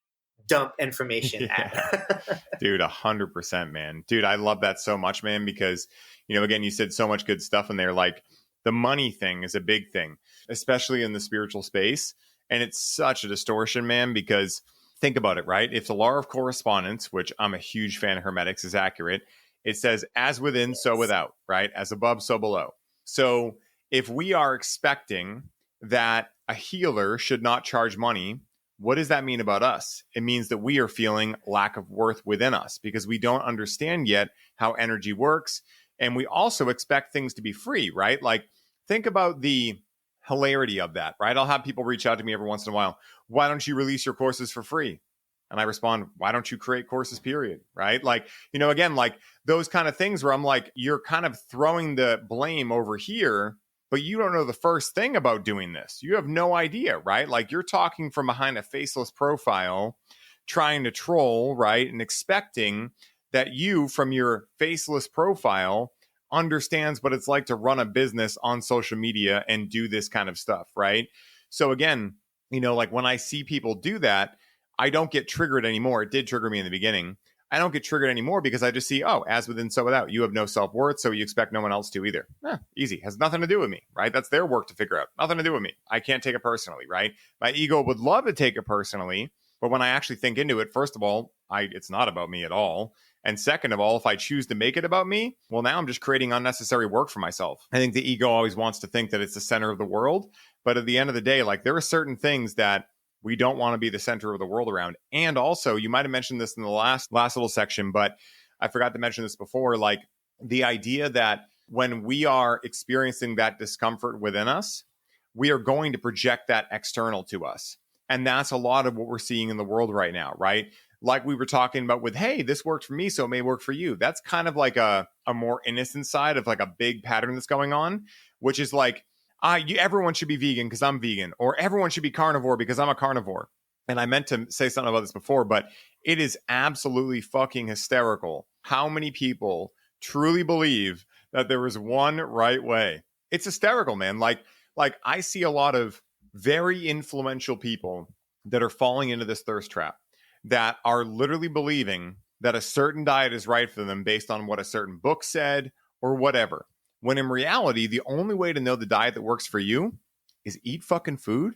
dump information at. Dude, 100%, man. Dude, I love that so much, man, because, again, you said so much good stuff in there. Like the money thing is a big thing, especially in the spiritual space. And it's such a distortion, man, because think about it, right? If the law of correspondence, which I'm a huge fan of hermetics, is accurate, it says as within, yes, so without, right? As above, so below. So if we are expecting that a healer should not charge money, what does that mean about us? It means that we are feeling lack of worth within us because we don't understand yet how energy works. And we also expect things to be free, right? Like think about the hilarity of that, right? I'll have people reach out to me every once in a while. Why don't you release your courses for free? And I respond, why don't you create courses, period? Right? Like, again, like those kind of things where I'm like, you're kind of throwing the blame over here, but you don't know the first thing about doing this. You have no idea, right? Like you're talking from behind a faceless profile, trying to troll, right? And expecting that you, from your faceless profile, understands what it's like to run a business on social media and do this kind of stuff, right? So again, like when I see people do that, I don't get triggered anymore. It did trigger me in the beginning. I don't get triggered anymore because I just see, as within, so without. You have no self-worth, so you expect no one else to either. Easy. Has nothing to do with me, right? That's their work to figure out. Nothing to do with me. I can't take it personally, right? My ego would love to take it personally, but when I actually think into it, first of all, it's not about me at all. And second of all, if I choose to make it about me, well, now I'm just creating unnecessary work for myself. I think the ego always wants to think that it's the center of the world. But at the end of the day, like there are certain things that we don't want to be the center of the world around. And also, you might have mentioned this in the last little section, but I forgot to mention this before, like the idea that when we are experiencing that discomfort within us, we are going to project that external to us. And that's a lot of what we're seeing in the world right now, right? Like we were talking about with, hey, this worked for me, so it may work for you. That's kind of like a more innocent side of like a big pattern that's going on, which is like, everyone should be vegan because I'm vegan, or everyone should be carnivore because I'm a carnivore. And I meant to say something about this before, but it is absolutely fucking hysterical how many people truly believe that there is one right way. It's hysterical, man. Like I see a lot of very influential people that are falling into this thirst trap, that are literally believing that a certain diet is right for them based on what a certain book said or whatever. When in reality, the only way to know the diet that works for you is eat fucking food,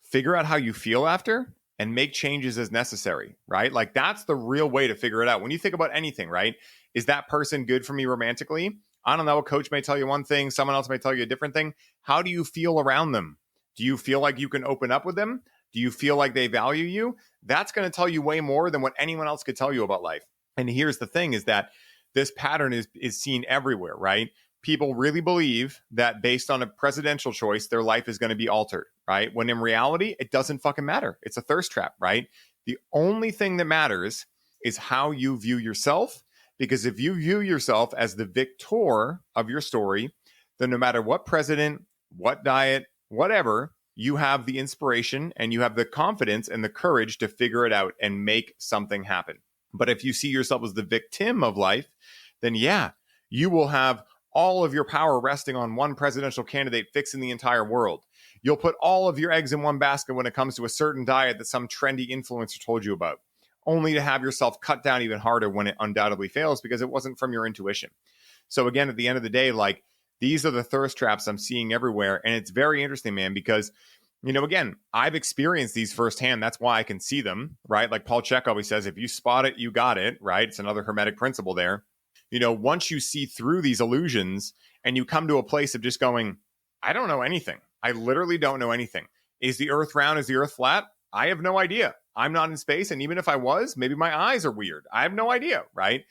figure out how you feel after, and make changes as necessary, right? Like that's the real way to figure it out. When you think about anything, right? Is that person good for me romantically? I don't know. A coach may tell you one thing. Someone else may tell you a different thing. How do you feel around them? Do you feel like you can open up with them? Do you feel like they value you? That's going to tell you way more than what anyone else could tell you about life. And here's the thing is that this pattern is seen everywhere, right? People really believe that based on a presidential choice, their life is going to be altered, right? When in reality, it doesn't fucking matter. It's a thirst trap, right? The only thing that matters is how you view yourself. Because if you view yourself as the victor of your story, then no matter what president, what diet, whatever, you have the inspiration and you have the confidence and the courage to figure it out and make something happen. But if you see yourself as the victim of life, then yeah, you will have all of your power resting on one presidential candidate fixing the entire world. You'll put all of your eggs in one basket when it comes to a certain diet that some trendy influencer told you about, only to have yourself cut down even harder when it undoubtedly fails because it wasn't from your intuition. So again, at the end of the day, like these are the thirst traps I'm seeing everywhere. And it's very interesting, man, because Again, I've experienced these firsthand. That's why I can see them, right? Like Paul Chek always says, if you spot it, you got it, right? It's another hermetic principle there. Once you see through these illusions and you come to a place of just going, I don't know anything. I literally don't know anything. Is the earth round? Is the earth flat? I have no idea. I'm not in space. And even if I was, maybe my eyes are weird. I have no idea, right?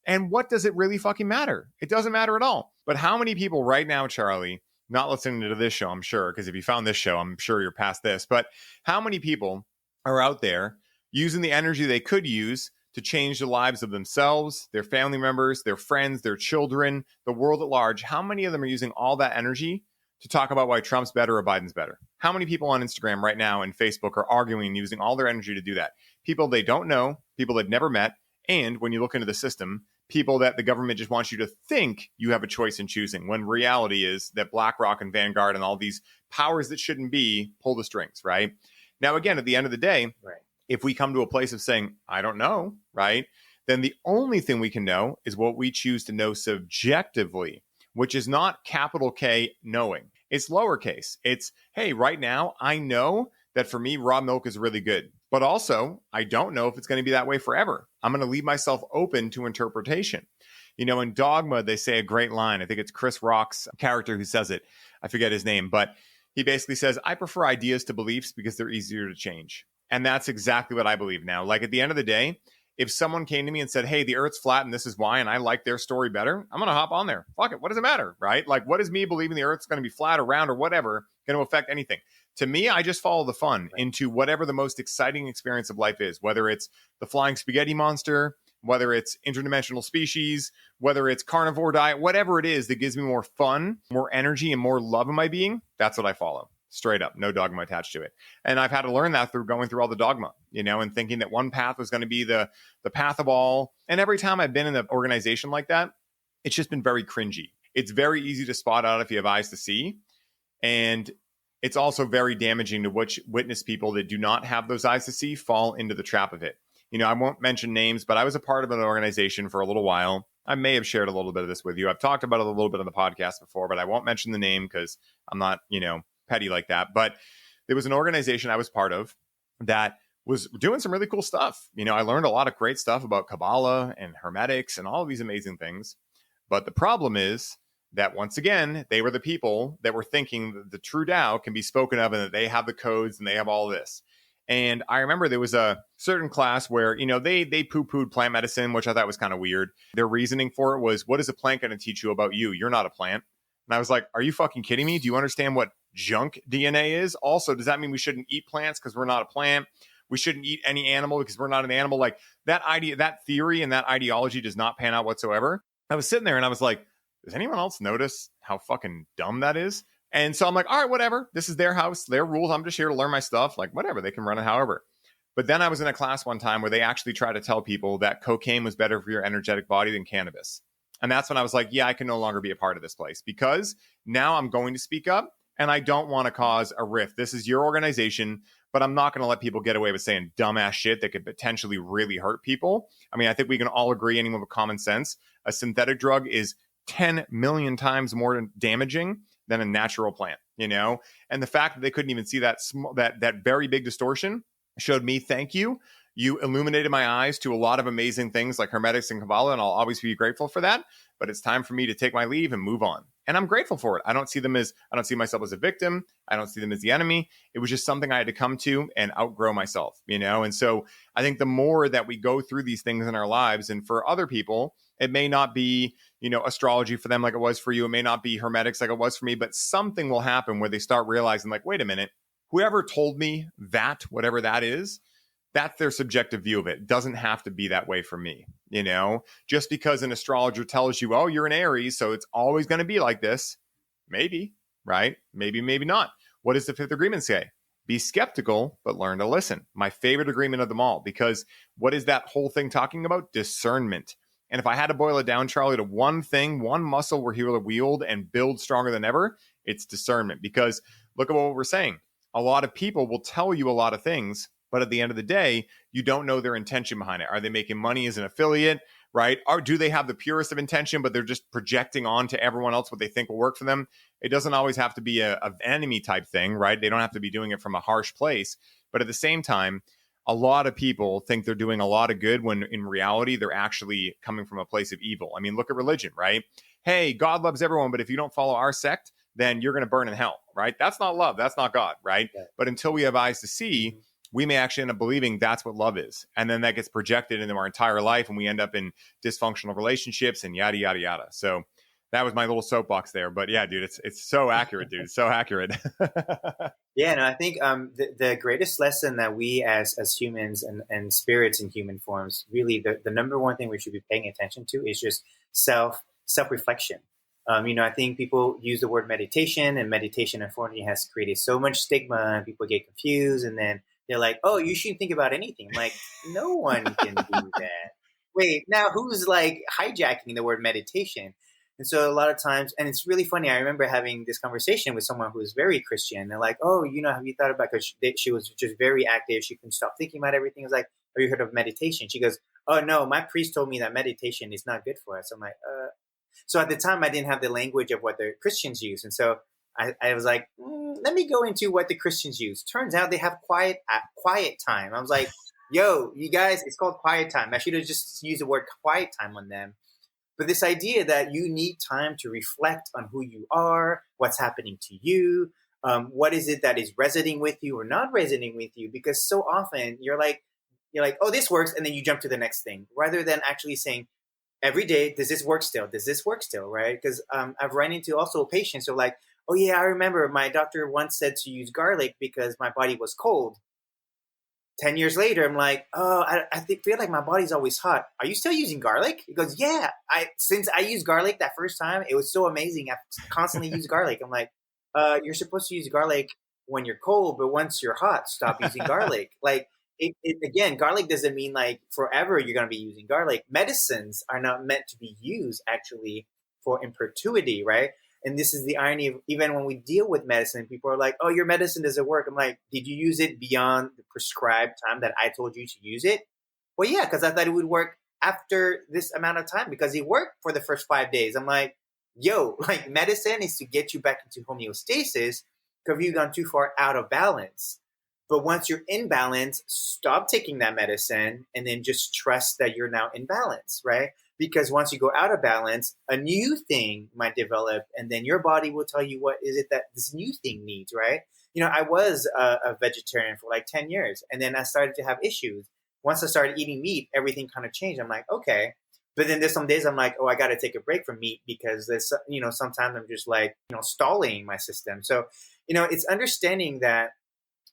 And what does it really fucking matter? It doesn't matter at all. But how many people right now, Charlie, not listening to this show, I'm sure, because if you found this show, I'm sure you're past this, but how many people are out there using the energy they could use to change the lives of themselves, their family members, their friends, their children, the world at large? How many of them are using all that energy to talk about why Trump's better or Biden's better? How many people on Instagram right now and Facebook are arguing and using all their energy to do that? People they don't know, people they've never met, and when you look into the system, people that the government just wants you to think you have a choice in choosing, when reality is that BlackRock and Vanguard and all these powers that shouldn't be pull the strings, right? Now, again, at the end of the day, Right. If we come to a place of saying, I don't know, right, then the only thing we can know is what we choose to know subjectively, which is not capital K knowing. It's lowercase. It's, hey, right now, I know that for me, raw milk is really good. But also, I don't know if it's going to be that way forever. I'm going to leave myself open to interpretation. In Dogma, they say a great line. I think it's Chris Rock's character who says it. I forget his name, but he basically says, I prefer ideas to beliefs because they're easier to change. And that's exactly what I believe now. Like at the end of the day, if someone came to me and said, hey, the earth's flat and this is why, and I like their story better, I'm going to hop on there. Fuck it. What does it matter, right? Like, what is me believing the earth's going to be flat or round or whatever going to affect anything? To me, I just follow the fun into whatever the most exciting experience of life is, whether it's the flying spaghetti monster, whether it's interdimensional species, whether it's carnivore diet, whatever it is that gives me more fun, more energy, and more love in my being, that's what I follow. Straight up, no dogma attached to it. And I've had to learn that through going through all the dogma, and thinking that one path was going to be the path of all. And every time I've been in an organization like that, it's just been very cringy. It's very easy to spot out if you have eyes to see. And it's also very damaging to witness people that do not have those eyes to see fall into the trap of it. I won't mention names, but I was a part of an organization for a little while. I may have shared a little bit of this with you. I've talked about it a little bit on the podcast before, but I won't mention the name because I'm not, petty like that. But there was an organization I was part of that was doing some really cool stuff. I learned a lot of great stuff about Kabbalah and Hermetics and all of these amazing things. But the problem is that once again, they were the people that were thinking that the true Tao can be spoken of and that they have the codes and they have all this. And I remember there was a certain class where, they poo-pooed plant medicine, which I thought was kind of weird. Their reasoning for it was, what is a plant going to teach you about you? You're not a plant. And I was like, are you fucking kidding me? Do you understand what junk DNA is? Also, does that mean we shouldn't eat plants because we're not a plant? We shouldn't eat any animal because we're not an animal? Like that idea, that theory and that ideology does not pan out whatsoever. I was sitting there and I was like, does anyone else notice how fucking dumb that is? And so I'm like, all right, whatever. This is their house, their rules. I'm just here to learn my stuff. Like, whatever. They can run it however. But then I was in a class one time where they actually tried to tell people that cocaine was better for your energetic body than cannabis. And that's when I was like, yeah, I can no longer be a part of this place because now I'm going to speak up and I don't want to cause a rift. This is your organization, but I'm not going to let people get away with saying dumbass shit that could potentially really hurt people. I mean, I think we can all agree, anyone with common sense, a synthetic drug is 10 million times more damaging than a natural plant, And the fact that they couldn't even see that very big distortion showed me, thank you. You illuminated my eyes to a lot of amazing things like Hermetics and Kabbalah, and I'll always be grateful for that. But it's time for me to take my leave and move on. And I'm grateful for it. I don't see myself as a victim. I don't see them as the enemy. It was just something I had to come to and outgrow myself, And so I think the more that we go through these things in our lives, and for other people, it may not be, astrology for them like it was for you. It may not be Hermetics like it was for me, but something will happen where they start realizing like, wait a minute, whoever told me that, whatever that is, that's their subjective view of it. It doesn't have to be that way for me, Just because an astrologer tells you, oh, you're an Aries, so it's always going to be like this. Maybe, right? Maybe not. What does the fifth agreement say? Be skeptical, but learn to listen. My favorite agreement of them all, because what is that whole thing talking about? Discernment. And if I had to boil it down, Charlie, to one thing, one muscle we're here to wield and build stronger than ever, it's discernment. Because look at what we're saying. A lot of people will tell you a lot of things, But at the end of the day, you don't know their intention behind it. Are they making money as an affiliate, right? Or do they have the purest of intention, but they're just projecting on to everyone else what they think will work for them? It doesn't always have to be an enemy type thing, right? They don't have to be doing it from a harsh place. But at the same time, a lot of people think they're doing a lot of good when in reality, they're actually coming from a place of evil. I mean, look at religion, right? Hey, God loves everyone, but if you don't follow our sect, then you're going to burn in hell, right? That's not love. That's not God, right? Yeah. But until we have eyes to see, we may actually end up believing that's what love is. And then that gets projected into our entire life and we end up in dysfunctional relationships and yada, yada, yada. So that was my little soapbox there. But yeah, dude, it's so accurate, dude. It's so accurate. Yeah, and I think the greatest lesson that we as humans and spirits in human forms, really the number one thing we should be paying attention to is just self-reflection. I think people use the word meditation, and meditation unfortunately has created so much stigma and people get confused, and then they're like, oh, you shouldn't think about anything. I'm like, no one can do that. Wait, now who's like hijacking the word meditation? And so a lot of times, and it's really funny, I remember having this conversation with someone who was very Christian. They're like, oh, have you thought about, because she was just very active. She couldn't stop thinking about everything. I was like, have you heard of meditation? She goes, oh, no, my priest told me that meditation is not good for us. I'm like, So at the time, I didn't have the language of what the Christians use. And so I was like, let me go into what the Christians use. Turns out they have quiet time. I was like, yo, you guys, it's called quiet time. I should have just used the word quiet time on them. But this idea that you need time to reflect on who you are, what's happening to you, what is it that is resonating with you or not resonating with you? Because so often you're like, oh, this works. And then you jump to the next thing rather than actually saying, every day, does this work still? Does this work still, right? Because I've run into also patients who are like, oh, yeah, I remember my doctor once said to use garlic because my body was cold. 10 years later, I'm like, oh, I feel like my body's always hot. Are you still using garlic? He goes, yeah. Since I used garlic that first time, it was so amazing. I constantly use garlic. I'm like, you're supposed to use garlic when you're cold, but once you're hot, stop using garlic. Like, again, garlic doesn't mean like forever you're going to be using garlic. Medicines are not meant to be used actually for in perpetuity, right? And this is the irony of even when we deal with medicine, people are like, oh, your medicine doesn't work. I'm like, did you use it beyond the prescribed time that I told you to use it? Well, yeah, because I thought it would work after this amount of time because it worked for the first 5 days. I'm like, yo, like medicine is to get you back into homeostasis because you've gone too far out of balance. But once you're in balance, stop taking that medicine and then just trust that you're now in balance, right? Because once you go out of balance, a new thing might develop and then your body will tell you what is it that this new thing needs, right? I was a vegetarian for like 10 years and then I started to have issues. Once I started eating meat, everything kind of changed. I'm like, okay. But then there's some days I'm like, oh, I got to take a break from meat because there's, sometimes I'm just like, stalling my system. So, it's understanding that,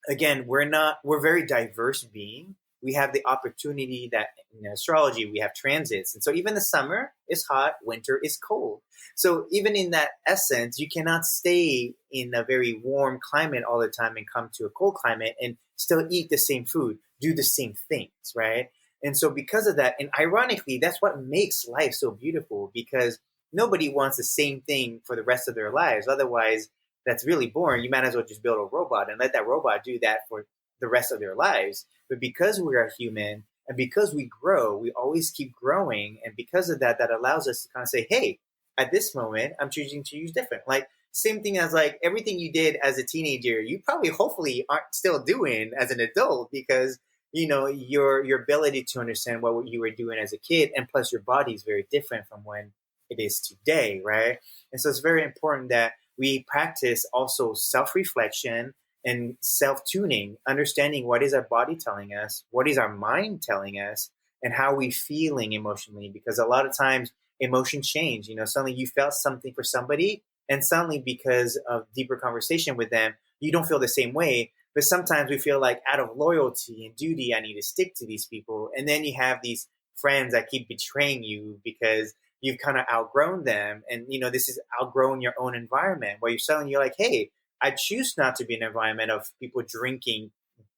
again, we're very diverse being. We have the opportunity that in astrology, we have transits. And so even the summer is hot, winter is cold. So even in that essence, you cannot stay in a very warm climate all the time and come to a cold climate and still eat the same food, do the same things, right? And so because of that, and ironically, that's what makes life so beautiful because nobody wants the same thing for the rest of their lives. Otherwise, that's really boring. You might as well just build a robot and let that robot do that for the rest of their lives. But because we are human and because we grow, we always keep growing. And because of that, that allows us to kind of say, hey, at this moment, I'm choosing to use different. Like same thing as like everything you did as a teenager, you probably hopefully aren't still doing as an adult because, your ability to understand what you were doing as a kid. And plus your body is very different from when it is today, right? And so it's very important that we practice also self-reflection and self-tuning, understanding what is our body telling us, what is our mind telling us, and how are we feeling emotionally. Because a lot of times emotions change. Suddenly you felt something for somebody, and suddenly because of deeper conversation with them, you don't feel the same way. But sometimes we feel like out of loyalty and duty, I need to stick to these people. And then you have these friends that keep betraying you because you've kind of outgrown them. And, this is outgrowing your own environment where you're like, hey, I choose not to be in an environment of people drinking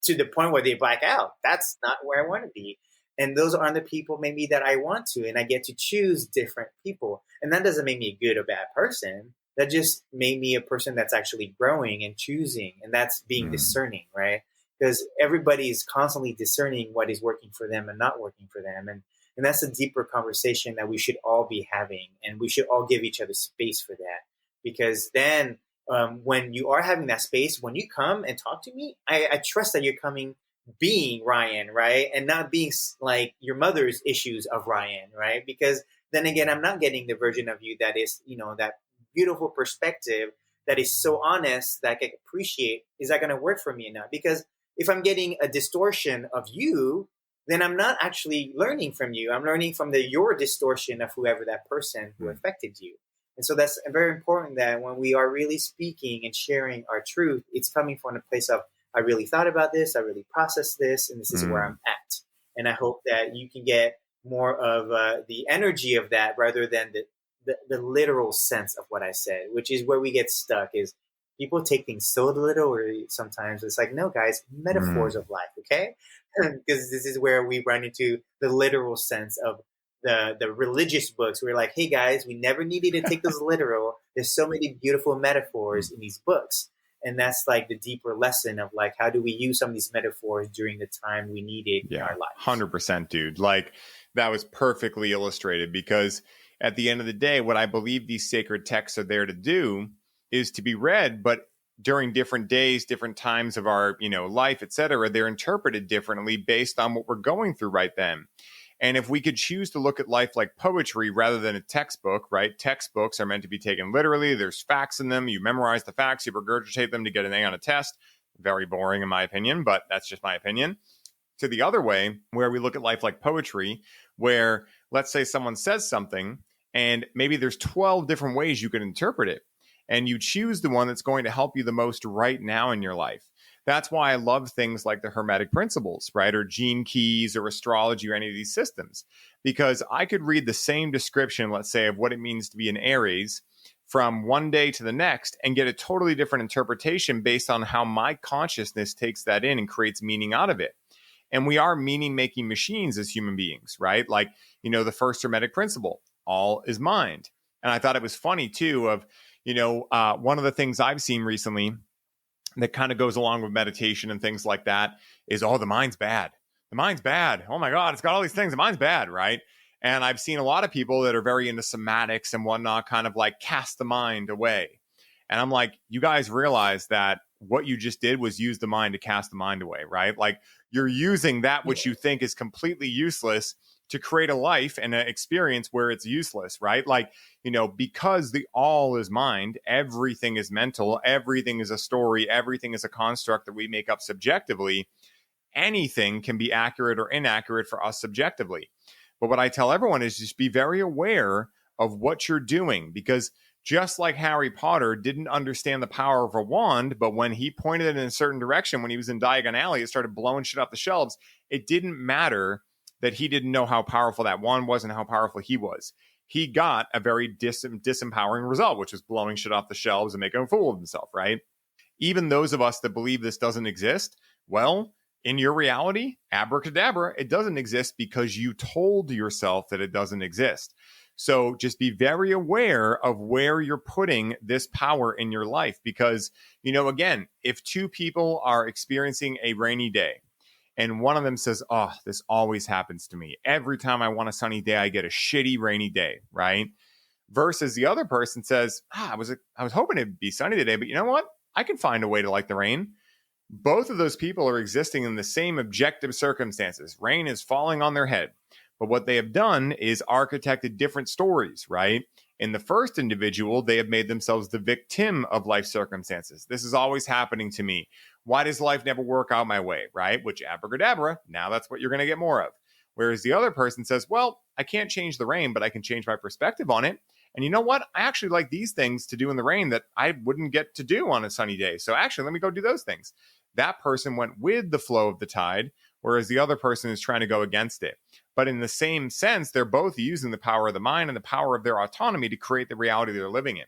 to the point where they black out. That's not where I want to be. And those aren't the people maybe that I want to. And I get to choose different people. And that doesn't make me a good or bad person. That just made me a person that's actually growing and choosing. And that's being discerning, right? because everybody is constantly discerning what is working for them and not working for them. And that's a deeper conversation that we should all be having. And we should all give each other space for that. Because then when you are having that space, when you come and talk to me, I trust that you're coming being Ryan, right? And not being like your mother's issues of Ryan, right? Because then again, I'm not getting the version of you that is, that beautiful perspective that is so honest that I can appreciate. Is that going to work for me enough? Because if I'm getting a distortion of you, then I'm not actually learning from you. I'm learning from your distortion of whoever that person who affected you. And so that's very important that when we are really speaking and sharing our truth, it's coming from a place of, I really thought about this, I really processed this, and this is where I'm at. And I hope that you can get more of the energy of that rather than the literal sense of what I said, which is where we get stuck, is people take things so literally sometimes. It's like, no, guys, metaphors of life, okay? Because this is where we run into the literal sense of the religious books. We're like, hey, guys, we never needed to take this literal. There's so many beautiful metaphors in these books. And that's like the deeper lesson of like, how do we use some of these metaphors during the time we need it in our lives? 100%, dude. Like, that was perfectly illustrated, because at the end of the day, what I believe these sacred texts are there to do is to be read, but during different days, different times of our, life, et cetera, they're interpreted differently based on what we're going through right then. And if we could choose to look at life like poetry rather than a textbook, right? Textbooks are meant to be taken literally. There's facts in them. You memorize the facts, you regurgitate them to get an A on a test. Very boring in my opinion, but that's just my opinion. To the other way, where we look at life like poetry, where let's say someone says something and maybe there's 12 different ways you could interpret it, and you choose the one that's going to help you the most right now in your life. That's why I love things like the Hermetic principles, right? Or gene keys or astrology or any of these systems, because I could read the same description, let's say, of what it means to be an Aries from one day to the next and get a totally different interpretation based on how my consciousness takes that in and creates meaning out of it. And we are meaning-making machines as human beings, right? Like, the first Hermetic principle, all is mind. And I thought it was funny, too, of, one of the things I've seen recently that kind of goes along with meditation and things like that is, the mind's bad. The mind's bad. Oh my God, it's got all these things. The mind's bad, right? And I've seen a lot of people that are very into somatics and whatnot kind of like cast the mind away. And I'm like, you guys realize that what you just did was use the mind to cast the mind away, right? Like, you're using that which you think is completely useless to create a life and an experience where it's useless, right? Like, because the all is mind, everything is mental, everything is a story, everything is a construct that we make up subjectively. Anything can be accurate or inaccurate for us subjectively. But what I tell everyone is just be very aware of what you're doing, because just like Harry Potter didn't understand the power of a wand, but when he pointed it in a certain direction, when he was in Diagon Alley, it started blowing shit off the shelves. It didn't matter that he didn't know how powerful that wand was and how powerful he was. He got a very disempowering result, which was blowing shit off the shelves and making a fool of himself, right? Even those of us that believe this doesn't exist, well, in your reality, abracadabra, it doesn't exist because you told yourself that it doesn't exist. So just be very aware of where you're putting this power in your life, because, again, if two people are experiencing a rainy day, and one of them says, this always happens to me. Every time I want a sunny day, I get a shitty rainy day, right? Versus the other person says, I was hoping it'd be sunny today, but you know what? I can find a way to like the rain. Both of those people are existing in the same objective circumstances. Rain is falling on their head. But what they have done is architected different stories, right? In the first individual, they have made themselves the victim of life circumstances. This is always happening to me. Why does life never work out my way, right? Which, abracadabra, now that's what you're going to get more of. Whereas the other person says, well, I can't change the rain, but I can change my perspective on it. And you know what? I actually like these things to do in the rain that I wouldn't get to do on a sunny day. So actually, let me go do those things. That person went with the flow of the tide, whereas the other person is trying to go against it. But in the same sense, they're both using the power of the mind and the power of their autonomy to create the reality they're living in.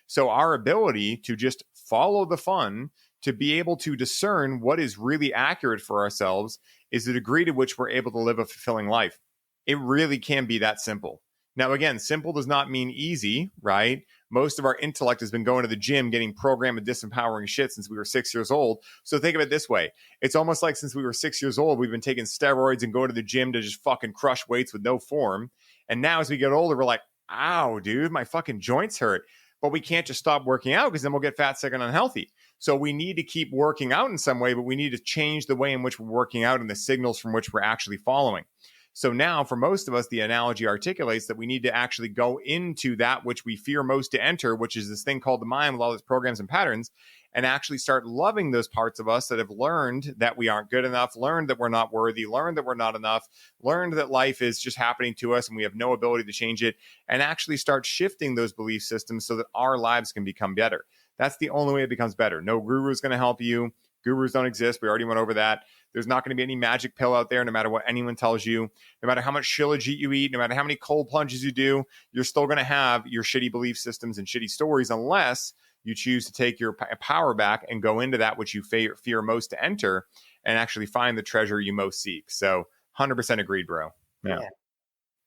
So our ability to just follow the fun, to be able to discern what is really accurate for ourselves, is the degree to which we're able to live a fulfilling life. It really can be that simple. Now, again, simple does not mean easy, right? Most of our intellect has been going to the gym, getting programmed with disempowering shit since we were 6 years old. So think of it this way. It's almost like since we were 6 years old, we've been taking steroids and going to the gym to just fucking crush weights with no form. And now as we get older, we're like, ow, dude, my fucking joints hurt. But we can't just stop working out because then we'll get fat, sick, and unhealthy. So we need to keep working out in some way, but we need to change the way in which we're working out and the signals from which we're actually following. So now for most of us, the analogy articulates that we need to actually go into that which we fear most to enter, which is this thing called the mind with all its programs and patterns, and actually start loving those parts of us that have learned that we aren't good enough, learned that we're not worthy, learned that we're not enough, learned that life is just happening to us and we have no ability to change it, and actually start shifting those belief systems so that our lives can become better. That's the only way it becomes better. No guru is going to help you. Gurus don't exist. We already went over that. There's not going to be any magic pill out there, no matter what anyone tells you. No matter how much shilajit you eat, no matter how many cold plunges you do, you're still going to have your shitty belief systems and shitty stories unless you choose to take your power back and go into that which you fear most to enter and actually find the treasure you most seek. So 100% agreed, bro. Yeah.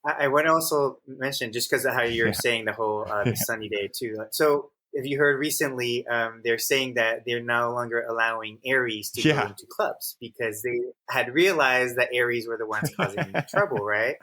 I would also mention, just because of how you're saying the whole the sunny day too. So if you heard recently, they're saying that they're no longer allowing Aries to go into clubs because they had realized that Aries were the ones causing trouble, right?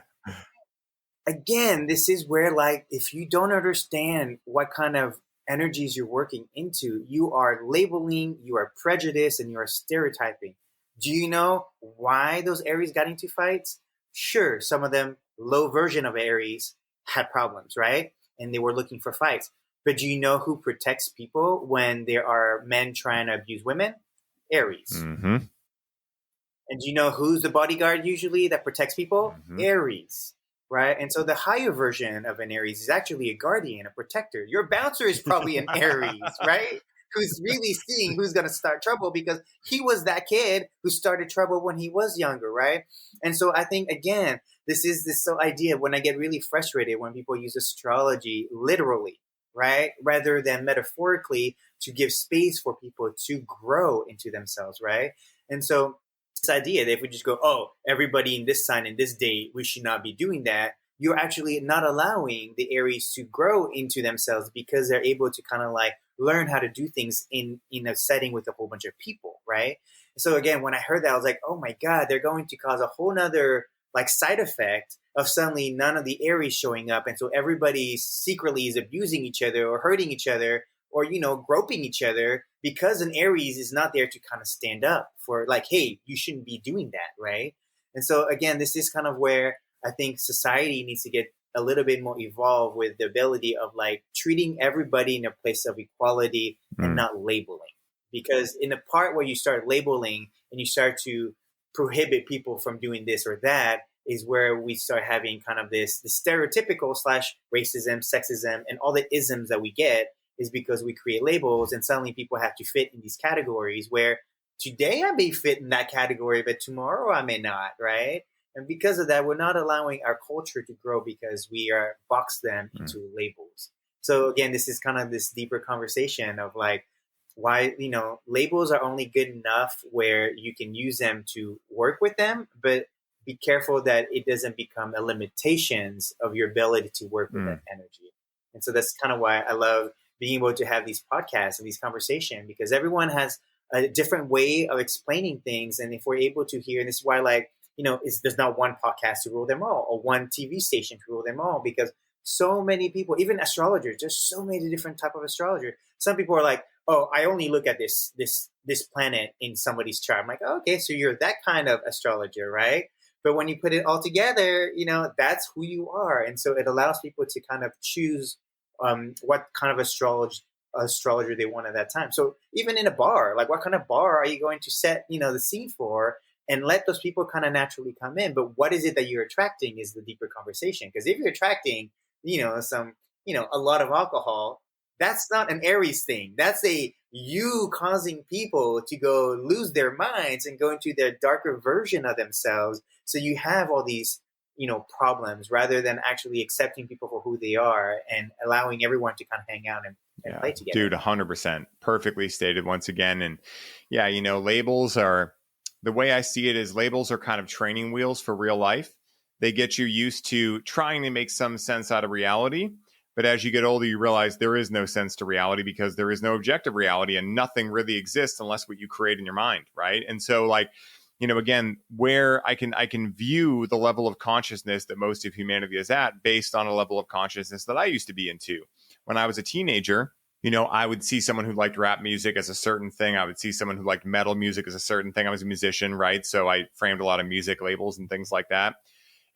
Again, this is where, like, if you don't understand what kind of energies you're working into, you are labeling, you are prejudiced, and you are stereotyping. Do you know why those Aries got into fights? Sure, some of them, low version of Aries, had problems, right? And they were looking for fights. But do you know who protects people when there are men trying to abuse women? Aries. Mm-hmm. And do you know who's the bodyguard usually that protects people? Mm-hmm. Aries. Right? And so the higher version of an Aries is actually a guardian, a protector. Your bouncer is probably an Aries, right? Who's really seeing who's going to start trouble because he was that kid who started trouble when he was younger, right? And so I think, again, this is this idea when I get really frustrated when people use astrology literally, right? Rather than metaphorically to give space for people to grow into themselves, right? And so this idea that if we just go, oh, everybody in this sign in this date, we should not be doing that. You're actually not allowing the Aries to grow into themselves because they're able to kind of like learn how to do things in a setting with a whole bunch of people, right? So again, when I heard that, I was like, oh my God, they're going to cause a whole nother like side effect of suddenly none of the Aries showing up. And so everybody secretly is abusing each other or hurting each other or, you know, groping each other because an Aries is not there to kind of stand up for like, hey, you shouldn't be doing that, right? And so again, this is kind of where I think society needs to get a little bit more evolved with the ability of like treating everybody in a place of equality and not labeling. Because in the part where you start labeling and you start to prohibit people from doing this or that is where we start having kind of this stereotypical / racism, sexism, and all the isms that we get is because we create labels and suddenly people have to fit in these categories where today I may fit in that category, but tomorrow I may not, right? And because of that, we're not allowing our culture to grow because we are box them into labels. So again, this is kind of this deeper conversation of like, why, you know, labels are only good enough where you can use them to work with them, but be careful that it doesn't become a limitations of your ability to work with that energy. And so that's kind of why I love being able to have these podcasts and these conversations because everyone has a different way of explaining things. And if we're able to hear, and this is why, like, you know, there's not one podcast to rule them all or one TV station to rule them all because so many people, even astrologers, there's so many different type of astrologer. Some people are like, oh, I only look at this planet in somebody's chart. I'm like, oh, okay, so you're that kind of astrologer, right? But when you put it all together, you know, that's who you are. And so it allows people to kind of choose what kind of astrologer they want at that time. So even in a bar, like what kind of bar are you going to set, you know, the scene for and let those people kind of naturally come in? But what is it that you're attracting is the deeper conversation. Because if you're attracting, you know, a lot of alcohol, that's not an Aries thing. That's you causing people to go lose their minds and go into their darker version of themselves. So you have all these, you know, problems rather than actually accepting people for who they are and allowing everyone to kind of hang out and play together. Dude, 100%. Perfectly stated once again. And yeah, you know, labels are, the way I see it is labels are kind of training wheels for real life. They get you used to trying to make some sense out of reality. But as you get older, you realize there is no sense to reality because there is no objective reality and nothing really exists unless what you create in your mind, right? And so like, again, where I can view the level of consciousness that most of humanity is at based on a level of consciousness that I used to be into. When I was a teenager, I would see someone who liked rap music as a certain thing. I would see someone who liked metal music as a certain thing. I was a musician, right? So I framed a lot of music labels and things like that.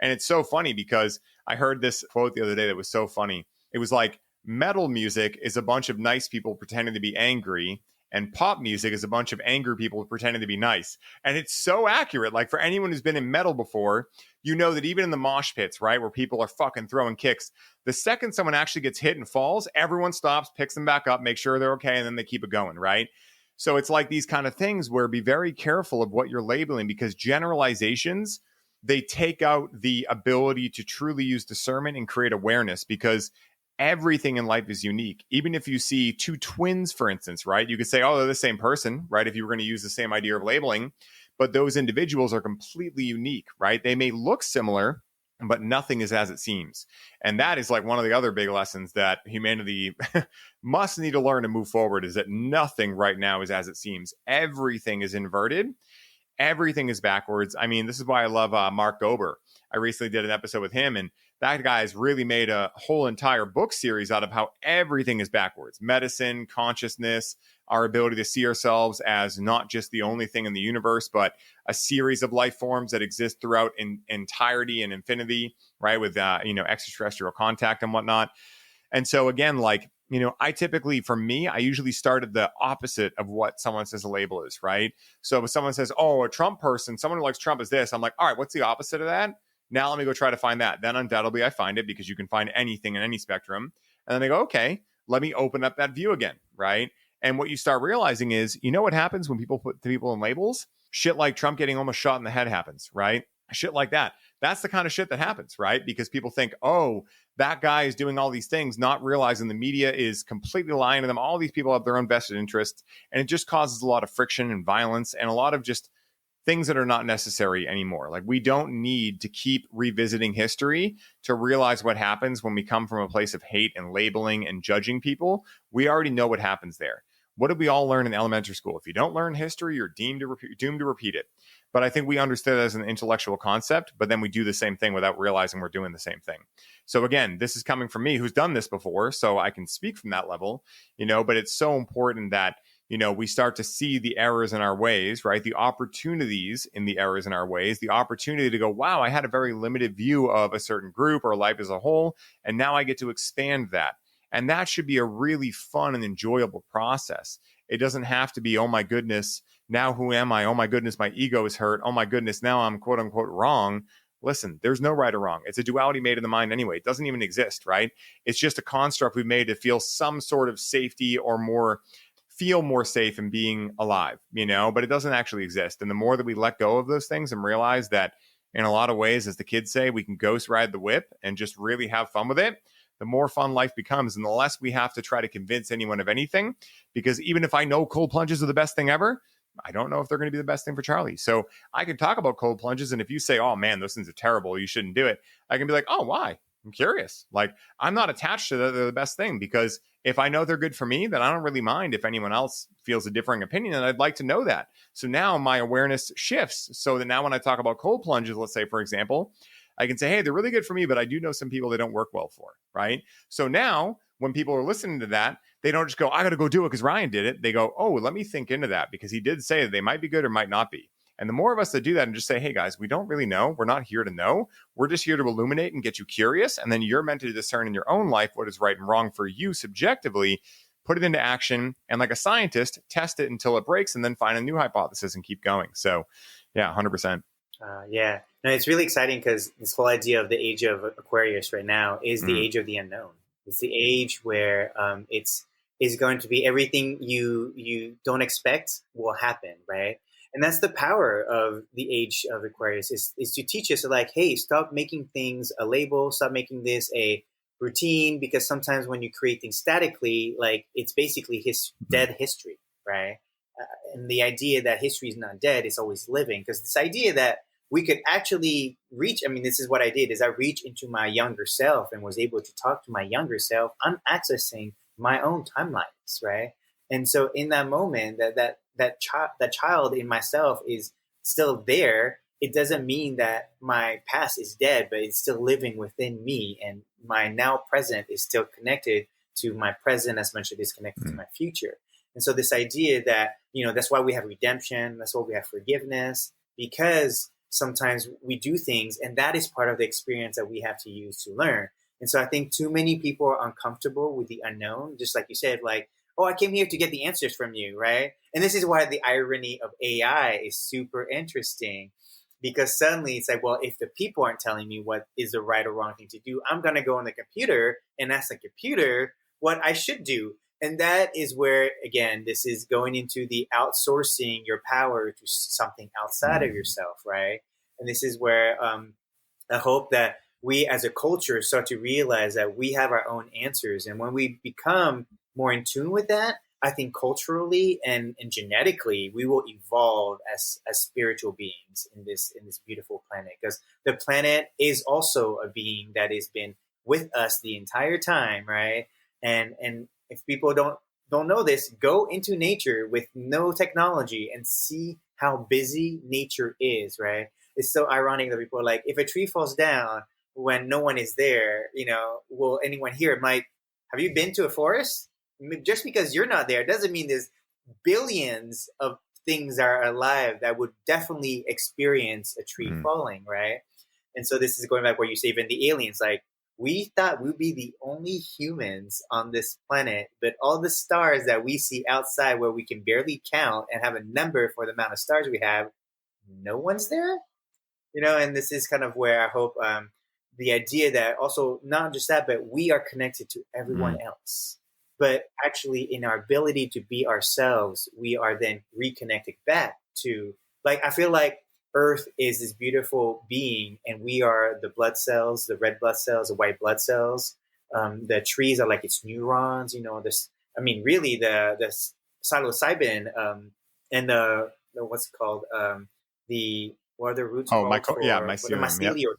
And it's so funny because I heard this quote the other day that was so funny. It was like, metal music is a bunch of nice people pretending to be angry, and pop music is a bunch of angry people pretending to be nice. And it's so accurate. Like, for anyone who's been in metal before, you know that even in the mosh pits, right, where people are fucking throwing kicks, the second someone actually gets hit and falls, everyone stops, picks them back up, make sure they're okay, and then they keep it going, right? So it's like these kind of things where be very careful of what you're labeling, because generalizations, they take out the ability to truly use discernment and create awareness, because everything in life is unique. Even if you see two twins, for instance, right? You could say, oh, they're the same person, right? If you were going to use the same idea of labeling, but those individuals are completely unique, right? They may look similar, but nothing is as it seems. And that is like one of the other big lessons that humanity must need to learn to move forward, is that nothing right now is as it seems. Everything is inverted. Everything is backwards. I mean, this is why I love Mark Gober. I recently did an episode with him, and that guy has really made a whole entire book series out of how everything is backwards. Medicine, consciousness, our ability to see ourselves as not just the only thing in the universe, but a series of life forms that exist throughout in entirety and infinity, right? With, extraterrestrial contact and whatnot. And so again, like, I typically, for me, I usually start at the opposite of what someone says a label is, right? So if someone says, oh, a Trump person, someone who likes Trump is this, I'm like, all right, what's the opposite of that? Now let me go try to find that. Then undoubtedly I find it, because you can find anything in any spectrum. And then I go, okay, let me open up that view again, right? And what you start realizing is, what happens when people put people in labels? Shit like Trump getting almost shot in the head happens, right? Shit like that. That's the kind of shit that happens, right? Because people think, oh, that guy is doing all these things, not realizing the media is completely lying to them. All these people have their own vested interests, and it just causes a lot of friction and violence and a lot of just things that are not necessary anymore. Like, we don't need to keep revisiting history to realize what happens when we come from a place of hate and labeling and judging people. We already know what happens there. What did we all learn in elementary school? If you don't learn history, you're doomed to repeat it. But I think we understood it as an intellectual concept, but then we do the same thing without realizing we're doing the same thing. So again, this is coming from me who's done this before, so I can speak from that level, but it's so important that, we start to see the errors in our ways, right? The opportunities in the errors in our ways, the opportunity to go, wow, I had a very limited view of a certain group or life as a whole, and now I get to expand that. And that should be a really fun and enjoyable process. It doesn't have to be, oh my goodness, now who am I? Oh my goodness, my ego is hurt. Oh my goodness, now I'm quote unquote wrong. Listen, there's no right or wrong. It's a duality made in the mind anyway. It doesn't even exist, right? It's just a construct we've made to feel some sort of safety or feel more safe in being alive, but it doesn't actually exist. And the more that we let go of those things and realize that in a lot of ways, as the kids say, we can ghost ride the whip and just really have fun with it, the more fun life becomes, and the less we have to try to convince anyone of anything. Because even if I know cold plunges are the best thing ever, I don't know if they're going to be the best thing for Charlie. So I can talk about cold plunges, and if you say, oh man, those things are terrible, you shouldn't do it, I can be like, oh, why? I'm curious. Like, I'm not attached to that they're the best thing, because if I know they're good for me, then I don't really mind if anyone else feels a differing opinion, and I'd like to know that. So now my awareness shifts, so that now when I talk about cold plunges, let's say, for example, I can say, hey, they're really good for me, but I do know some people they don't work well for, right? So now when people are listening to that, they don't just go, I got to go do it because Ryan did it. They go, oh, let me think into that, because he did say that they might be good or might not be. And the more of us that do that and just say, hey, guys, we don't really know. We're not here to know. We're just here to illuminate and get you curious. And then you're meant to discern in your own life what is right and wrong for you subjectively, put it into action, and like a scientist, test it until it breaks, and then find a new hypothesis and keep going. So yeah, 100%. Yeah. No, it's really exciting, because this whole idea of the age of Aquarius right now is the age of the unknown. It's the age where it's going to be everything you don't expect will happen, right? And that's the power of the age of Aquarius, is to teach us, like, hey, stop making things a label, stop making this a routine, because sometimes when you create things statically, like, it's basically dead history, right? And the idea that history is not dead is always living, because this idea that we could actually reach. I mean, this is what I did: is I reached into my younger self and was able to talk to my younger self. I'm accessing my own timelines, right? And so, in that moment, that child in myself is still there. It doesn't mean that my past is dead, but it's still living within me, and my now present is still connected to my present as much as it is connected to my future. And so this idea that, that's why we have redemption, that's why we have forgiveness, because sometimes we do things and that is part of the experience that we have to use to learn. And so I think too many people are uncomfortable with the unknown, just like you said, like, oh, I came here to get the answers from you, right? And this is why the irony of AI is super interesting, because suddenly it's like, well, if the people aren't telling me what is the right or wrong thing to do, I'm going to go on the computer and ask the computer what I should do. And that is where, again, this is going into the outsourcing your power to something outside of yourself, right? And this is where I hope that we as a culture start to realize that we have our own answers. And when we become more in tune with that, I think culturally and genetically, we will evolve as spiritual beings in this beautiful planet. Because the planet is also a being that has been with us the entire time, right? And if people don't know this, go into nature with no technology and see how busy nature is, right? It's so ironic that people are like, if a tree falls down when no one is there, will anyone hear it? Like, have you been to a forest? Just because you're not there doesn't mean there's billions of things that are alive that would definitely experience a tree falling, right? And so this is going back where you say even the aliens, like, we thought we'd be the only humans on this planet, but all the stars that we see outside where we can barely count and have a number for the amount of stars we have, no one's there, and this is kind of where I hope the idea that also not just that, but we are connected to everyone else. But actually in our ability to be ourselves, we are then reconnected back to, like, I feel like Earth is this beautiful being and we are the blood cells, the red blood cells, the white blood cells. The trees are like its neurons, really the psilocybin and the what's it called? What are the roots called? Mycelium. The mycelium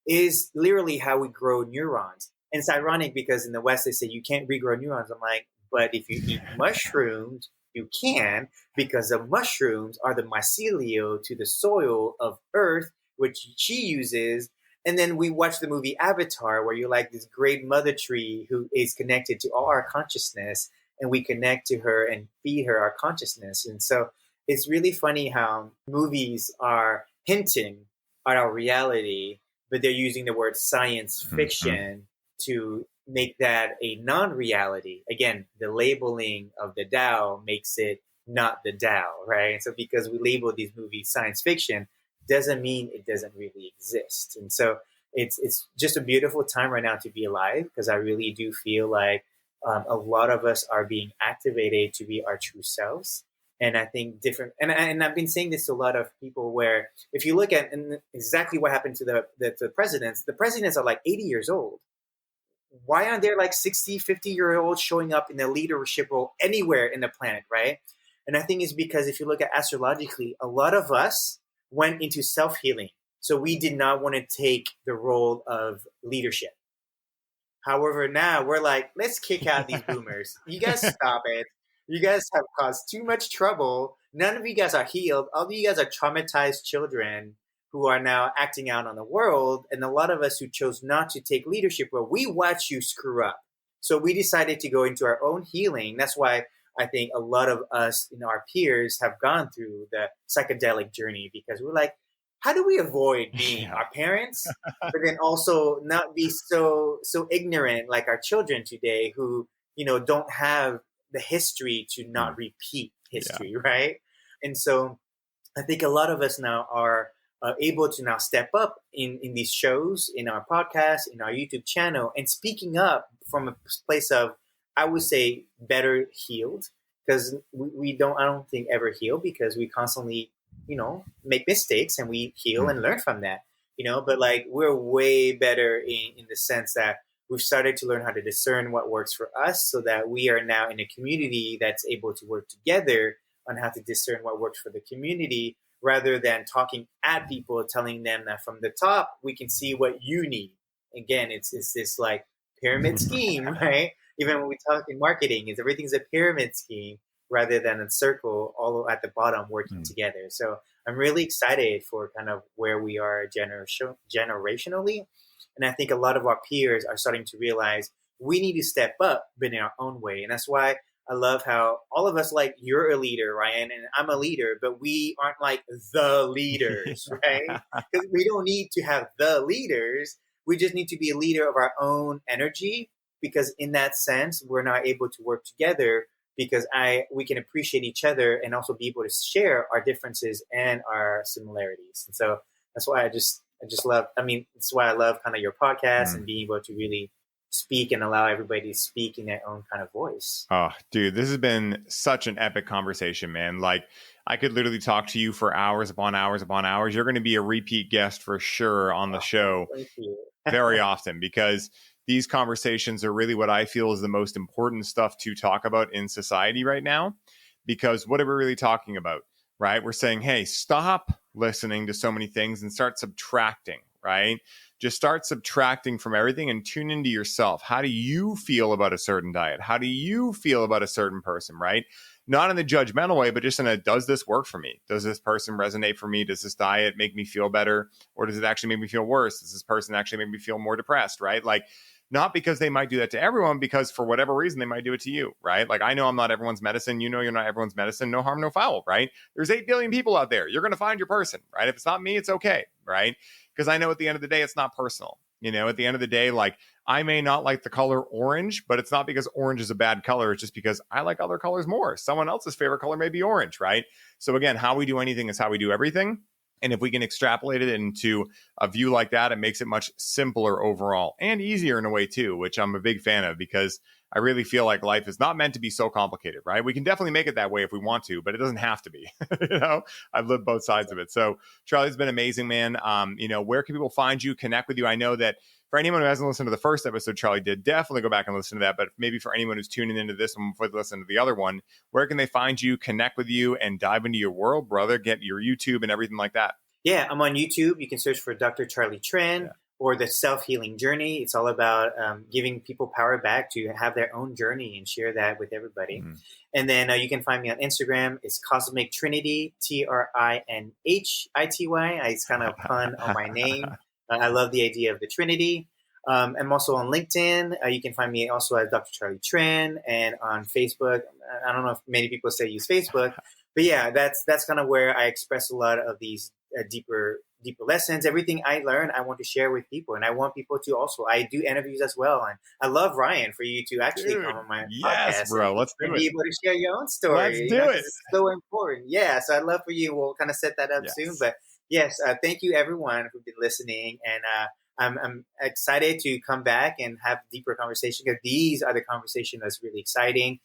is literally how we grow neurons. And it's ironic because in the West, they say you can't regrow neurons. I'm like, but if you eat mushrooms, you can, because the mushrooms are the mycelium to the soil of Earth, which she uses. And then we watch the movie Avatar, where you're like this great mother tree who is connected to all our consciousness, and we connect to her and feed her our consciousness. And so it's really funny how movies are hinting at our reality, but they're using the word science fiction to make that a non-reality. Again, the labeling of the Tao makes it not the Tao, right? And so because we label these movies science fiction, doesn't mean it doesn't really exist. And so it's just a beautiful time right now to be alive, because I really do feel like a lot of us are being activated to be our true selves. And I think and I've been saying this to a lot of people, where if you look at exactly what happened to the presidents are like 80 years old. Why aren't there like 60, 50-year-olds showing up in the leadership role anywhere in the planet, right? And I think it's because if you look at astrologically, a lot of us went into self-healing. So we did not want to take the role of leadership. However, now we're like, let's kick out these boomers. You guys stop it. You guys have caused too much trouble. None of you guys are healed. All of you guys are traumatized children who are now acting out on the world. And a lot of us who chose not to take leadership, well, we watch you screw up. So we decided to go into our own healing. That's why I think a lot of us, our peers, have gone through the psychedelic journey, because we're like, how do we avoid being our parents, but then also not be so ignorant like our children today, who, don't have the history to not repeat history, right? And so I think a lot of us now are able to now step up in these shows, in our podcast, in our YouTube channel, and speaking up from a place of, I would say, better healed, because I don't think ever heal, because we constantly, make mistakes and we heal and learn from that, but like we're way better in the sense that we've started to learn how to discern what works for us, so that we are now in a community that's able to work together on how to discern what works for the community, rather than talking at people, telling them that from the top, we can see what you need. Again, it's this like pyramid scheme, right? Even when we talk in marketing, is everything's a pyramid scheme rather than a circle all at the bottom working together. So I'm really excited for kind of where we are generationally. And I think a lot of our peers are starting to realize we need to step up in our own way. And that's why I love how all of us, like, you're a leader, Ryan, and I'm a leader, but we aren't like the leaders, right? Because we don't need to have the leaders. We just need to be a leader of our own energy, because in that sense, we're not able to work together because we can appreciate each other and also be able to share our differences and our similarities. And so that's why I just love, that's why I love kind of your podcast and being able to really speak and allow everybody to speak in their own kind of voice. Oh, dude, this has been such an epic conversation, man. Like, I could literally talk to you for hours upon hours upon hours. You're going to be a repeat guest for sure on the show very often, because these conversations are really what I feel is the most important stuff to talk about in society right now. Because what are we really talking about, right? We're saying, hey, stop listening to so many things and start subtracting, right? Just start subtracting from everything and tune into yourself. How do you feel about a certain diet? How do you feel about a certain person, right? Not in the judgmental way, but just in a, does this work for me? Does this person resonate for me? Does this diet make me feel better? Or does it actually make me feel worse? Does this person actually make me feel more depressed, right? Like, not because they might do that to everyone, because for whatever reason, they might do it to you, right? Like, I know I'm not everyone's medicine. You know you're not everyone's medicine. No harm, no foul, right? There's 8 billion people out there. You're going to find your person, right? If it's not me, it's okay, right? Because I know at the end of the day, it's not personal. You know, at the end of the day, like, I may not like the color orange, but it's not because orange is a bad color. It's just because I like other colors more. Someone else's favorite color may be orange, right? So again, how we do anything is how we do everything. And if we can extrapolate it into a view like that, it makes it much simpler overall and easier in a way too, which I'm a big fan of, because I really feel like life is not meant to be so complicated, right? We can definitely make it that way if we want to, but it doesn't have to be. You know, I've lived both sides of it. So Charlie's been amazing, man. You know, where can people find you, connect with you? I know that for anyone who hasn't listened to the first episode Charlie did, definitely go back and listen to that. But maybe for anyone who's tuning into this one before they listen to the other one, where can they find you, connect with you, and dive into your world, brother? Get your YouTube and everything like that. Yeah, I'm on YouTube. You can search for Dr. Charlie Tran or The Self-Healing Journey. It's all about giving people power back to have their own journey and share that with everybody. And then you can find me on Instagram. It's Cosmic Trinity, TRINHITY. It's kind of fun on my name. I love the idea of the Trinity. I'm also on LinkedIn. You can find me also as Dr. Charlie Tran, and on Facebook. I don't know if many people say use Facebook, but yeah, that's kind of where I express a lot of these deeper lessons. Everything I learn, I want to share with people, and I want people to also. I do interviews as well, and I love, Ryan, for you to actually come on my podcast, bro. Let's do it. Be able to share your own story. Let's do it. It's so important. Yeah, so I'd love for you. We'll kind of set that up soon, but yes, thank you everyone who's been listening, and I'm excited to come back and have deeper conversation, because these are the conversations that's really exciting.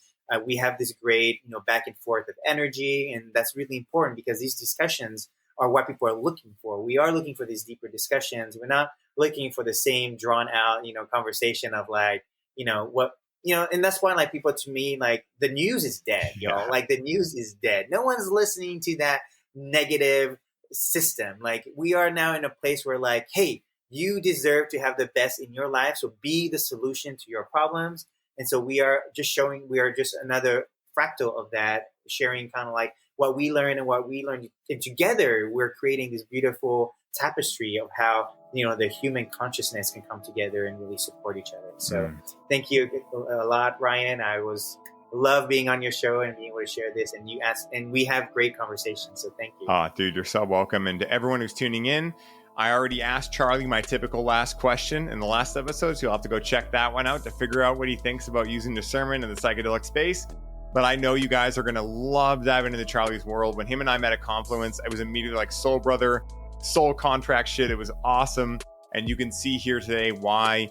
We have this great, back and forth of energy, and that's really important, because these discussions are what people are looking for. We are looking for these deeper discussions. We're not looking for the same drawn out, conversation of like, and that's why, like, people, to me, like, the news is dead, y'all. Like, the news is dead. No one's listening to that negative system. Like, we are now in a place where, like, hey, you deserve to have the best in your life. So be the solution to your problems. And so we are just another fractal of that, sharing kind of like what we learn and what we learn. And together we're creating this beautiful tapestry of how, the human consciousness can come together and really support each other. So thank you a lot, Ryan. Love being on your show and being able to share this, and you ask, and we have great conversations. So thank you. Dude, you're so welcome. And to everyone who's tuning in, I already asked Charlie my typical last question in the last episode, so you'll have to go check that one out to figure out what he thinks about using discernment in the psychedelic space. But I know you guys are going to love diving into Charlie's world. When him and I met at Confluence, I was immediately like soul brother, soul contract shit. It was awesome. And you can see here today why,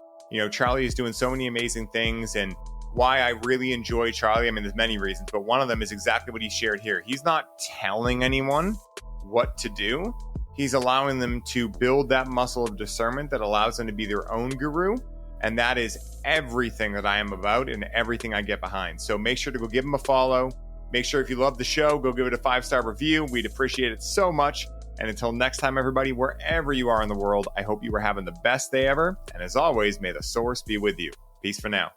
Charlie is doing so many amazing things, and why I really enjoy Charlie. I mean, there's many reasons, but one of them is exactly what he shared here. He's not telling anyone what to do. He's allowing them to build that muscle of discernment that allows them to be their own guru. And that is everything that I am about and everything I get behind. So make sure to go give him a follow. Make sure if you love the show, go give it a 5-star review. We'd appreciate it so much. And until next time, everybody, wherever you are in the world, I hope you are having the best day ever. And as always, may the source be with you. Peace for now.